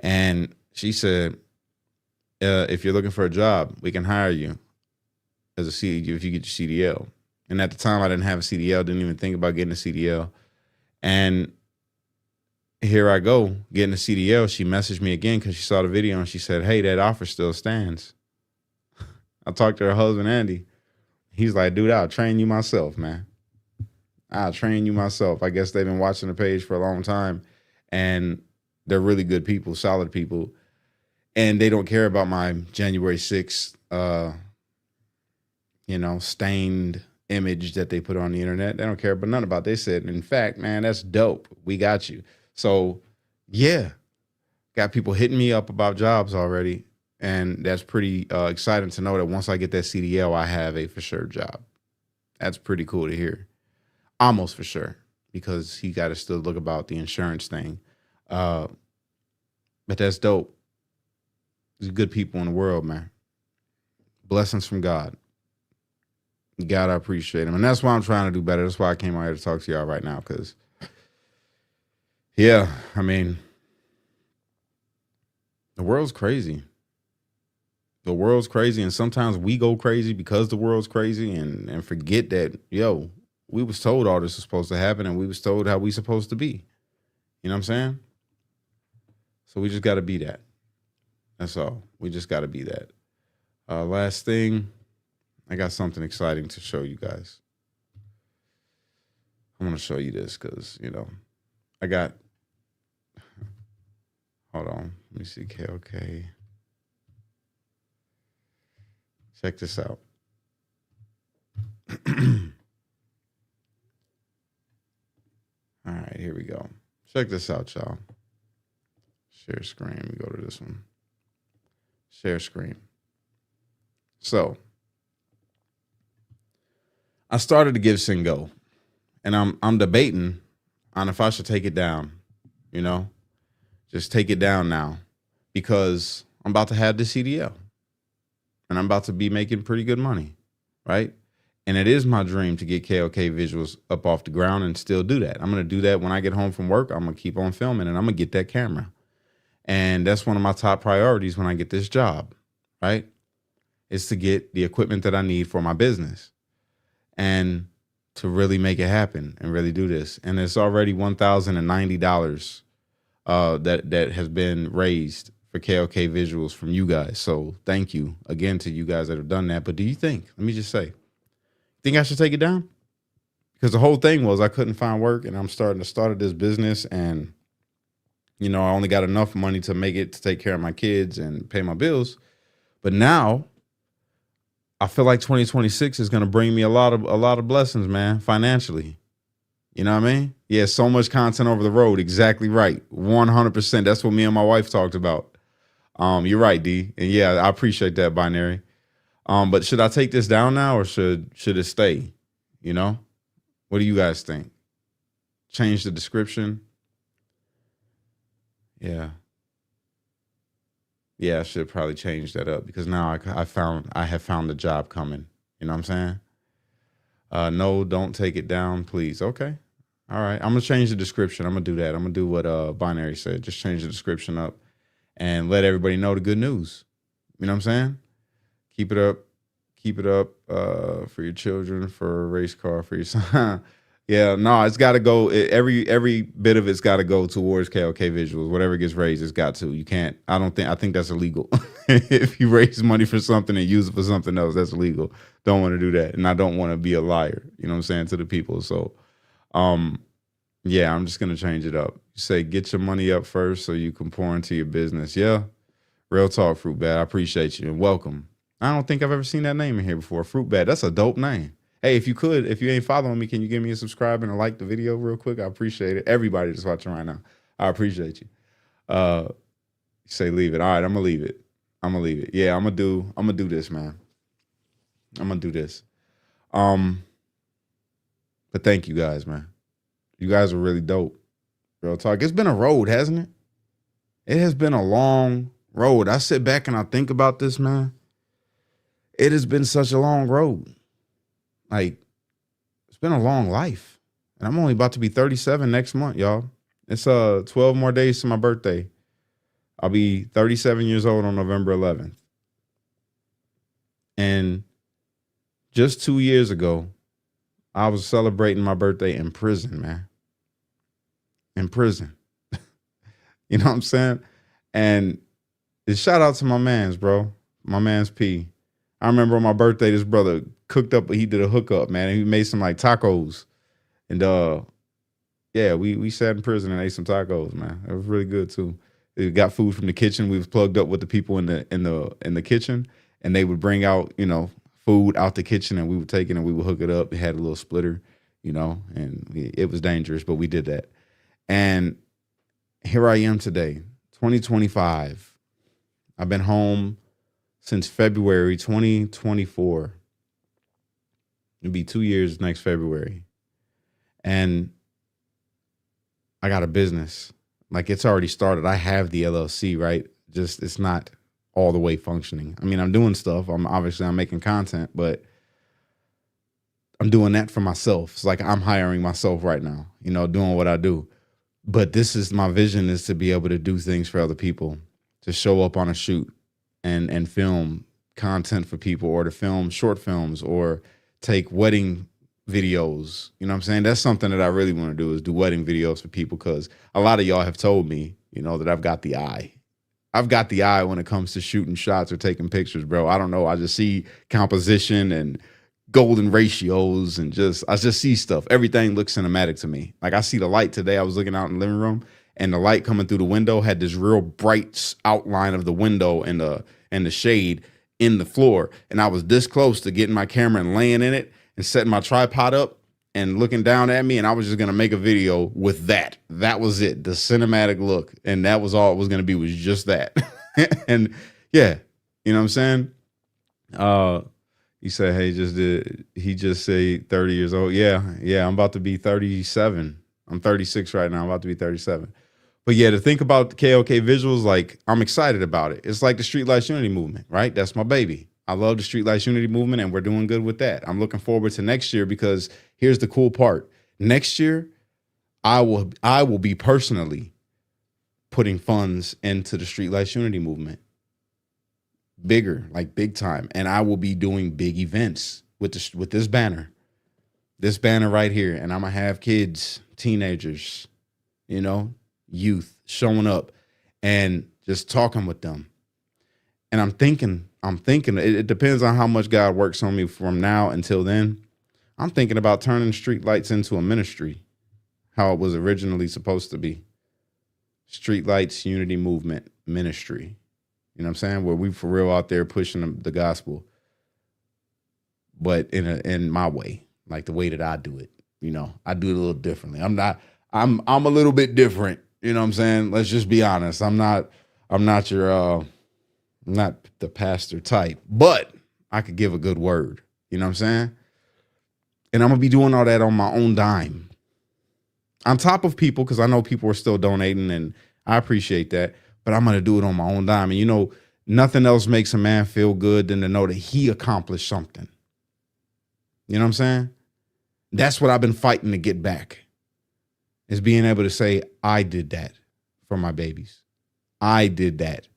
And she said, if you're looking for a job, we can hire you as a CDL if you get your CDL. And at the time, I didn't have a CDL, didn't even think about getting a CDL. And here I go, getting a CDL. She messaged me again because she saw the video and she said, hey, that offer still stands. I talked to her husband, Andy. He's like, dude, I'll train you myself, man. I'll train you myself. I guess they've been watching the page for a long time and they're really good people, solid people. And they don't care about my January 6th, stained image that they put on the internet. They don't care about none about it. They said, in fact, man, that's dope. We got you. So yeah, got people hitting me up about jobs already. And that's pretty exciting to know that once I get that CDL, I have a for sure job. That's pretty cool to hear. Almost for sure, because he got to still look about the insurance thing. But that's dope. There's good people in the world, man. Blessings from God. You gotta appreciate him. And that's why I'm trying to do better. That's why I came out here to talk to y'all right now. Because, yeah, I mean, the world's crazy. The world's crazy. And sometimes we go crazy because the world's crazy and forget that, we was told all this was supposed to happen and we was told how we supposed to be. You know what I'm saying? So we just got to be that. That's all. We just got to be that. Last thing. I got something exciting to show you guys. I'm going to show you this because, I got, hold on. Let me see. Okay. Check this out. All right, here we go. Check this out, y'all. Share screen. Let me go to this one. Share screen. So, I started to give Go, and I'm debating on if I should take it down, just take it down now because I'm about to have the CDL and I'm about to be making pretty good money, right? And it is my dream to get KOK visuals up off the ground and still do that. I'm going to do that when I get home from work. I'm going to keep on filming and I'm going to get that camera. And that's one of my top priorities when I get this job, right? Is to get the equipment that I need for my business. And to really make it happen and really do this. And it's already $1,090 that has been raised for KOK visuals from you guys. So thank you again to you guys that have done that. But do you think, let me just say, think I should take it down? Because the whole thing was I couldn't find work and I'm starting to start this business and, I only got enough money to make it to take care of my kids and pay my bills. But now I feel like 2026 is going to bring me a lot of blessings, man, financially. You know what I mean? Yeah, so much content over the road. Exactly right. 100%. That's what me and my wife talked about. You're right, D. And yeah, I appreciate that, Binary. But should I take this down now or should it stay? You know? What do you guys think? Change the description? Yeah. Yeah, I should probably change that up because now I have found a job coming. You know what I'm saying? No, don't take it down, please. Okay. All right. I'm gonna change the description. I'm gonna do that. I'm gonna do what Binary said. Just change the description up and let everybody know the good news. You know what I'm saying? Keep it up. Keep it up for your children, for a race car, for your son. Yeah, no, it's got to go. Every bit of it's got to go towards KOK visuals. Whatever gets raised, it's got to. You can't. I think that's illegal. If you raise money for something and use it for something else, that's illegal. Don't want to do that, and I don't want to be a liar. You know what I'm saying, to the people. So, yeah, I'm just gonna change it up. You say get your money up first so you can pour into your business. Yeah, real talk, Fruit Bat. I appreciate you and welcome. I don't think I've ever seen that name in here before. Fruit Bat. That's a dope name. Hey, if you ain't following me, can you give me a subscribe and a like the video real quick? I appreciate it. Everybody that's watching right now, I appreciate you. Say leave it. All right, I'm gonna leave it. Yeah, I'm gonna do this, man. I'm gonna do this. But thank you guys, man. You guys are really dope. Real talk. It's been a road, hasn't it? It has been a long road. I sit back and I think about this, man. It has been such a long road. Like, it's been a long life. And I'm only about to be 37 next month, y'all. It's 12 more days to my birthday. I'll be 37 years old on November 11th. And just 2 years ago, I was celebrating my birthday in prison, man. In prison. You know what I'm saying? And shout out to my mans, bro. My man's P. I remember on my birthday, this brother cooked up, he did a hookup, man. And he made some like tacos. And yeah, we sat in prison and ate some tacos, man. It was really good too. We got food from the kitchen. We was plugged up with the people in the kitchen, and they would bring out, food out the kitchen, and we would take it and we would hook it up. It had a little splitter, and it was dangerous, but we did that. And here I am today, 2025. I've been home since February 2024. It'll be 2 years next February. And I got a business. Like, it's already started. I have the LLC, right? Just, it's not all the way functioning. I mean, I'm doing stuff. I'm making content, but I'm doing that for myself. It's like I'm hiring myself right now, doing what I do. But this is my vision, is to be able to do things for other people, to show up on a shoot and film content for people, or to film short films, or take wedding videos. You know what I'm saying? That's something that I really want to do, is do wedding videos for people, because a lot of y'all have told me, that I've got the eye. I've got the eye when it comes to shooting shots or taking pictures, bro. I don't know. I just see composition and golden ratios, and I just see stuff. Everything looks cinematic to me. Like, I see the light today. I was looking out in the living room, and the light coming through the window had this real bright outline of the window and the shade in the floor. And I was this close to getting my camera and laying in it and setting my tripod up and looking down at me. And I was just going to make a video with that. That was it. The cinematic look. And that was all it was going to be, was just that. And yeah, you know what I'm saying? You say, hey, he just say 30 years old. Yeah. I'm about to be 37. I'm 36 right now. I'm about to be 37. But yeah, to think about the KOK visuals, like, I'm excited about it. It's like the Streetlights Unity movement, right? That's my baby. I love the Streetlights Unity movement, and we're doing good with that. I'm looking forward to next year, because here's the cool part. Next year, I will be personally putting funds into the Streetlights Unity movement. Bigger, like big time. And I will be doing big events with this banner. This banner right here. And I'm going to have kids, teenagers, youth showing up and just talking with them. And I'm thinking it depends on how much God works on me from now until then. I'm thinking about turning Streetlights into a ministry, how it was originally supposed to be. Streetlights Unity Movement Ministry. You know what I'm saying? Where we for real out there pushing the gospel, but in my way, like the way that I do it. I do it a little differently. I'm a little bit different. You know what I'm saying? Let's just be honest. I'm not your I'm not the pastor type, but I could give a good word. You know what I'm saying? And I'm gonna be doing all that on my own dime. On top of people, because I know people are still donating and I appreciate that, but I'm gonna do it on my own dime. And nothing else makes a man feel good than to know that he accomplished something. You know what I'm saying? That's what I've been fighting to get back. Is being able to say, I did that for my babies. I did that.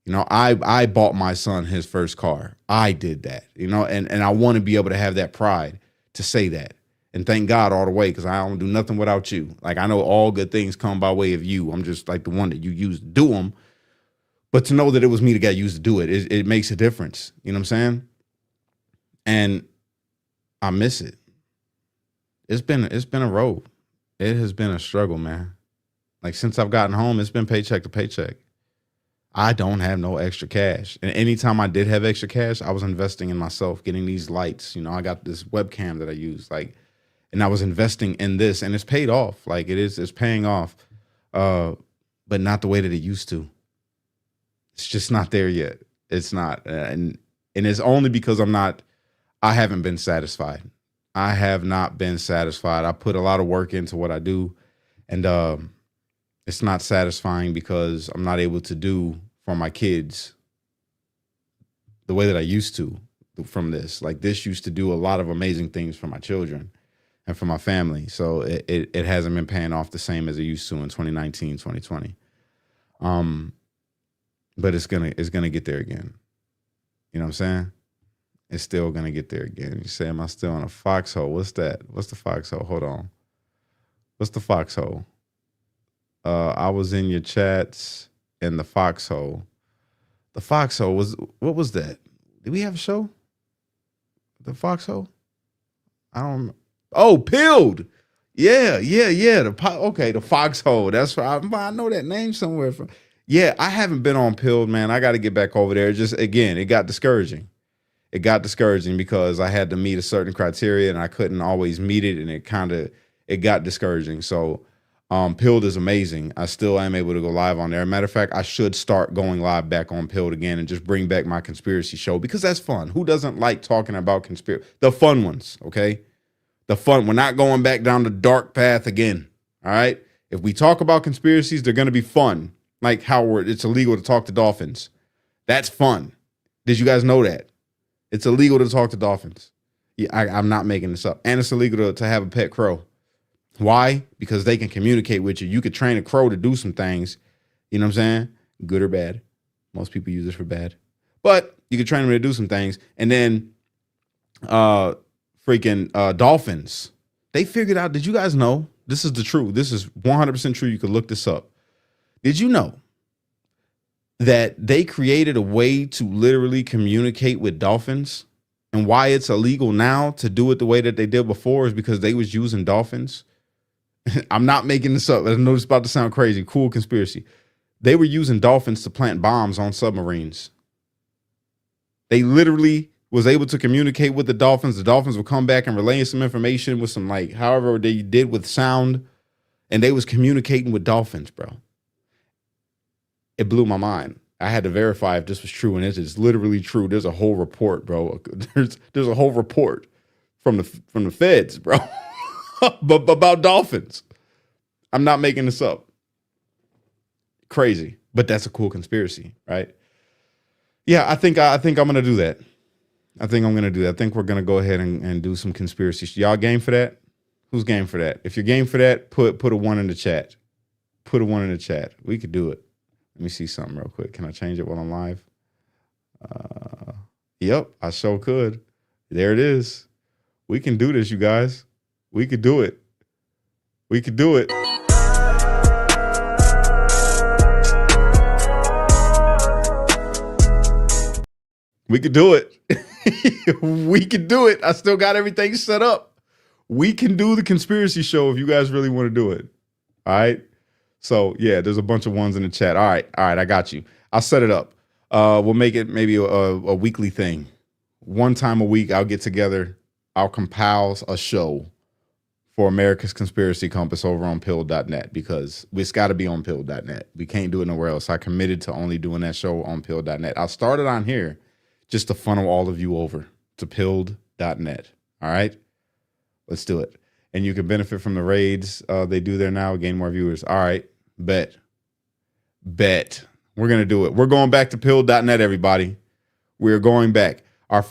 I bought my son his first car. I did that, and I want to be able to have that pride to say that. And thank God all the way, because I don't do nothing without you. Like, I know all good things come by way of you. I'm just like the one that you use to do them. But to know that it was me that got used to do it makes a difference. You know what I'm saying? And I miss it. It's been a road. It has been a struggle, man. Like, since I've gotten home, it's been paycheck to paycheck. I don't have no extra cash. And anytime I did have extra cash, I was investing in myself, getting these lights. I got this webcam that I use, and I was investing in this, and it's paid off. Like, it's paying off, but not the way that it used to. It's just not there yet. It's not. And it's only because I haven't been satisfied. I have not been satisfied. I put a lot of work into what I do, and it's not satisfying because I'm not able to do for my kids the way that I used to from this. Like, this used to do a lot of amazing things for my children and for my family. So it hasn't been paying off the same as it used to in 2019, 2020. But it's gonna get there again. You know what I'm saying? It's still gonna get there again. You say, am I still in a foxhole? What's that? What's the foxhole? Hold on. What's the foxhole? I was in your chats in the foxhole. The foxhole what was that? Did we have a show? The foxhole? I don't. Oh, Pilled. Yeah. The foxhole. That's right. I know that name somewhere from. Yeah, I haven't been on Pilled, man. I got to get back over there. Just again, it got discouraging. It got discouraging because I had to meet a certain criteria and I couldn't always meet it, and it got discouraging. So Pilled is amazing. I still am able to go live on there. Matter of fact, I should start going live back on Pilled again and just bring back my conspiracy show, because that's fun. Who doesn't like talking about the fun ones, okay? The fun. We're not going back down the dark path again, all right? If we talk about conspiracies, they're going to be fun, like how it's illegal to talk to dolphins. That's fun. Did you guys know that? It's illegal to talk to dolphins. Yeah, I'm not making this up. And it's illegal to have a pet crow. Why? Because they can communicate with you. You could train a crow to do some things. You know what I'm saying? Good or bad. Most people use this for bad. But you could train them to do some things. And then dolphins. They figured out, did you guys know? This is the truth. This is 100% true. You could look this up. Did you know that they created a way to literally communicate with dolphins? And why it's illegal now to do it the way that they did before is because they was using dolphins. I'm not making this up. I know it's about to sound crazy. Cool conspiracy. They were using dolphins to plant bombs on submarines. They literally was able to communicate with the dolphins. The dolphins would come back and relay some information with some, like, however they did with sound. And they was communicating with dolphins, bro. It blew my mind. I had to verify if this was true, and it is literally true. There's a whole report, bro. There's a whole report from the feds, bro, but about dolphins. I'm not making this up. Crazy, but that's a cool conspiracy, right? Yeah, I think I'm gonna do that. I think we're gonna go ahead and do some conspiracies. Y'all game for that? Who's game for that? If you're game for that, put a 1 in the chat. Put a 1 in the chat. We could do it. Let me see something real quick. Can I change it while I'm live? Yep, I sure could. There it is. We can do this, you guys. We could do it. We could do it. We could do it. We could do it. I still got everything set up. We can do the conspiracy show if you guys really want to do it. All right. So, yeah, there's a bunch of ones in the chat. All right, I got you. I'll set it up. We'll make it maybe a weekly thing. One time a week, I'll get together. I'll compile a show for America's Conspiracy Compass over on pill.net because it's got to be on pill.net. We can't do it nowhere else. I committed to only doing that show on pill.net. I started on here just to funnel all of you over to pill.net. All right, let's do it. And you can benefit from the raids they do there now, gain more viewers. All right, bet. We're going to do it. We're going back to pill.net, everybody. We're going back. We're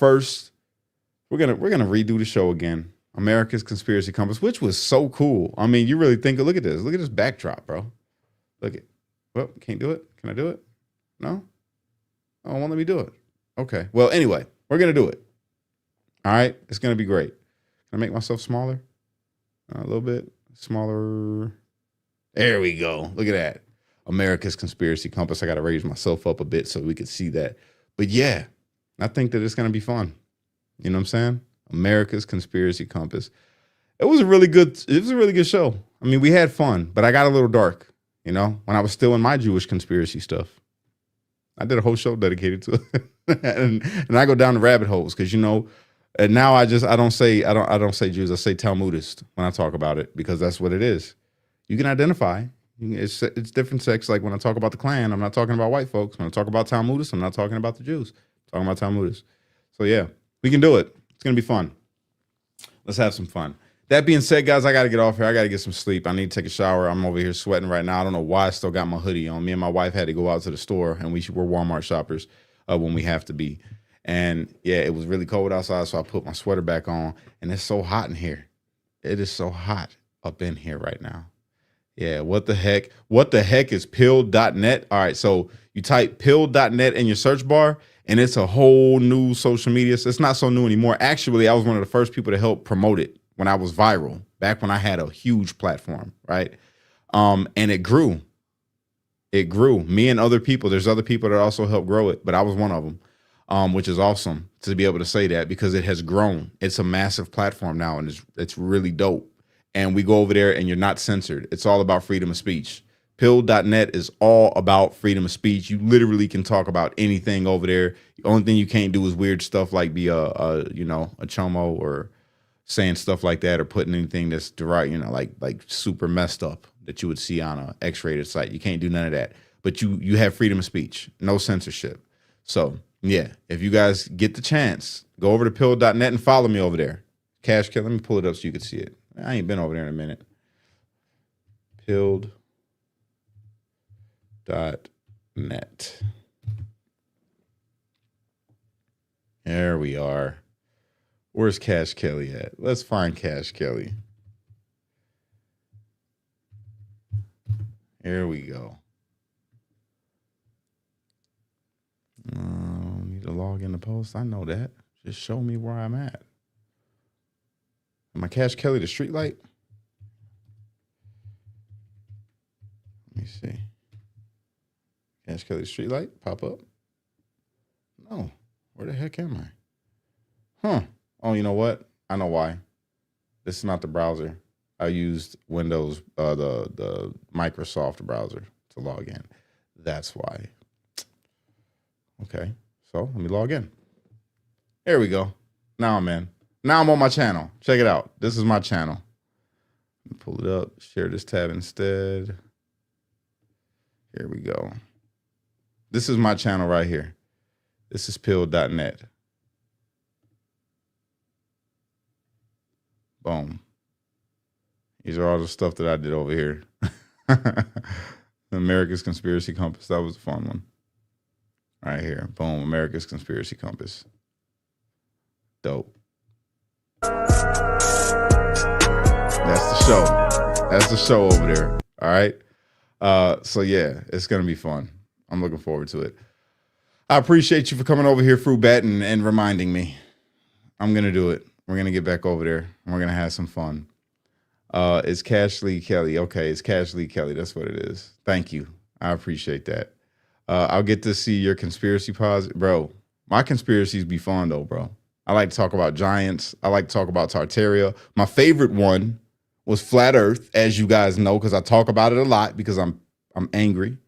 going to redo the show again. America's Conspiracy Compass, which was so cool. I mean, you really think, look at this. Look at this backdrop, bro. Look at, well, can't do it. Can I do it? No? Oh, won't let me do it. Okay. Well, anyway, we're going to do it. All right. It's going to be great. Can I make myself smaller? A little bit smaller. There we go. Look at that. America's Conspiracy Compass. I got to raise myself up a bit so we could see that. But yeah, I think that it's going to be fun. You know what I'm saying? America's Conspiracy Compass. It was a really good show. I mean, we had fun, but I got a little dark, you know, when I was still in my Jewish conspiracy stuff. I did a whole show dedicated to it. and I go down the rabbit holes because, you know, and now I don't say Jews, I say Talmudist when I talk about it because that's what it is. You can identify. It's different sects. Like when I talk about the Klan, I'm not talking about white folks. When I talk about Talmudists, I'm not talking about the Jews. I'm talking about Talmudists. So yeah, we can do it. It's going to be fun. Let's have some fun. That being said, guys, I got to get off here. I got to get some sleep. I need to take a shower. I'm over here sweating right now. I don't know why I still got my hoodie on. Me and my wife had to go out to the store, and we're Walmart shoppers when we have to be. And yeah, it was really cold outside, so I put my sweater back on, and it's so hot in here. It is so hot up in here right now. Yeah, what the heck? What the heck is pill.net? All right, so you type pill.net in your search bar, and it's a whole new social media. So it's not so new anymore. Actually, I was one of the first people to help promote it when I was viral, back when I had a huge platform, right? And it grew. It grew. Me and other people. There's other people that also helped grow it, but I was one of them, which is awesome to be able to say that because it has grown. It's a massive platform now, and it's really dope. And we go over there, and you're not censored. It's all about freedom of speech. Pill.net is all about freedom of speech. You literally can talk about anything over there. The only thing you can't do is weird stuff like be a chomo or saying stuff like that or putting anything that's derived, like super messed up that you would see on a X-rated site. You can't do none of that. But you have freedom of speech, no censorship. So yeah, if you guys get the chance, go over to pill.net and follow me over there. Cash Kill, let me pull it up so you can see it. I ain't been over there in a minute. Pilled.net. There we are. Where's Cash Kelly at? Let's find Cash Kelly. Here we go. Need to log in the post. I know that. Just show me where I'm at. Am I Cash Kelly the streetlight? Let me see. Cash Kelly the streetlight pop up? No. Where the heck am I? Huh. Oh, you know what? I know why. This is not the browser. I used Windows, the Microsoft browser to log in. That's why. Okay. So let me log in. There we go. Now I'm in. Now I'm on my channel. Check it out. This is my channel. Let me pull it up. Share this tab instead. Here we go. This is my channel right here. This is pill.net. Boom. These are all the stuff that I did over here. America's Conspiracy Compass. That was a fun one. Right here. Boom. America's Conspiracy Compass. Dope. That's the show. That's the show over there. All right. So yeah, it's gonna be fun. I'm looking forward to it. I appreciate you for coming over here, Fruit Bat, and reminding me. I'm gonna do it. We're gonna get back over there and we're gonna have some fun. It's Cash Lee Kelly. Okay, it's Cash Lee Kelly. That's what it is. Thank you. I appreciate that. I'll get to see your conspiracy pods. Bro, my conspiracies be fun though, bro. I like to talk about giants. I like to talk about Tartaria. My favorite one was Flat Earth, as you guys know, because I talk about it a lot because I'm angry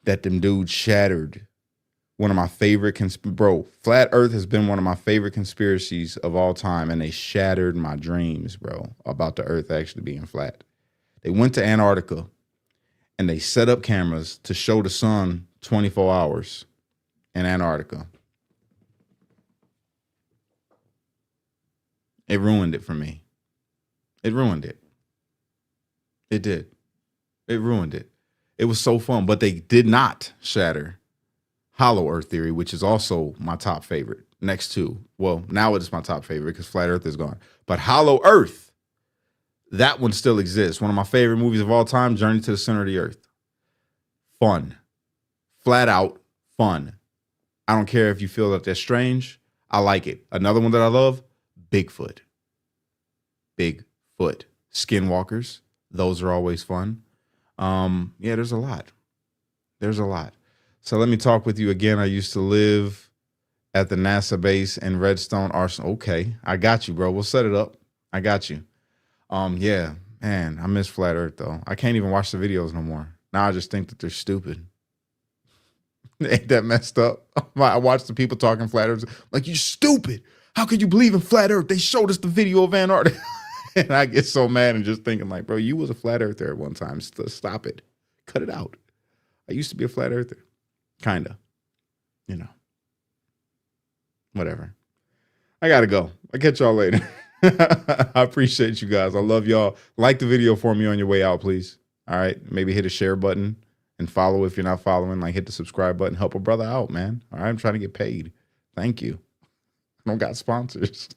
that them dudes shattered one of my favorite bro, flat earth has been one of my favorite conspiracies of all time, and they shattered my dreams, bro, about the earth actually being flat. They went to Antarctica and they set up cameras to show the sun 24 hours in Antarctica. It ruined it for me. It ruined it. It did. It ruined it. It was so fun, but they did not shatter hollow earth theory, which is also my top favorite next to, well, now it's my top favorite because flat earth is gone. But hollow earth, that one still exists. One of my favorite movies of all time, Journey to the Center of the Earth. Fun. Flat out fun. I don't care if you feel that that's strange. I like it. Another one that I love, Bigfoot. Bigfoot. Skinwalkers. Those are always fun. Yeah, there's a lot. There's a lot. So let me talk with you again. I used to live at the NASA base in Redstone Arsenal. Okay, I got you, bro. We'll set it up. I got you. Yeah, man, I miss flat earth though. I can't even watch the videos no more. Now I just think that they're stupid. Ain't that messed up? I watch the people talking flat earth like, you're stupid. How could you believe in flat earth? They showed us the video of Antarctica. And I get so mad and just thinking like, bro, you was a flat earther at one time. Stop it. Cut it out. I used to be a flat earther. Kinda. You know. Whatever. I gotta go. I'll catch y'all later. I appreciate you guys. I love y'all. Like the video for me on your way out, please. All right. Maybe hit a share button and follow if you're not following. Like hit the subscribe button. Help a brother out, man. All right. I'm trying to get paid. Thank you. I don't got sponsors.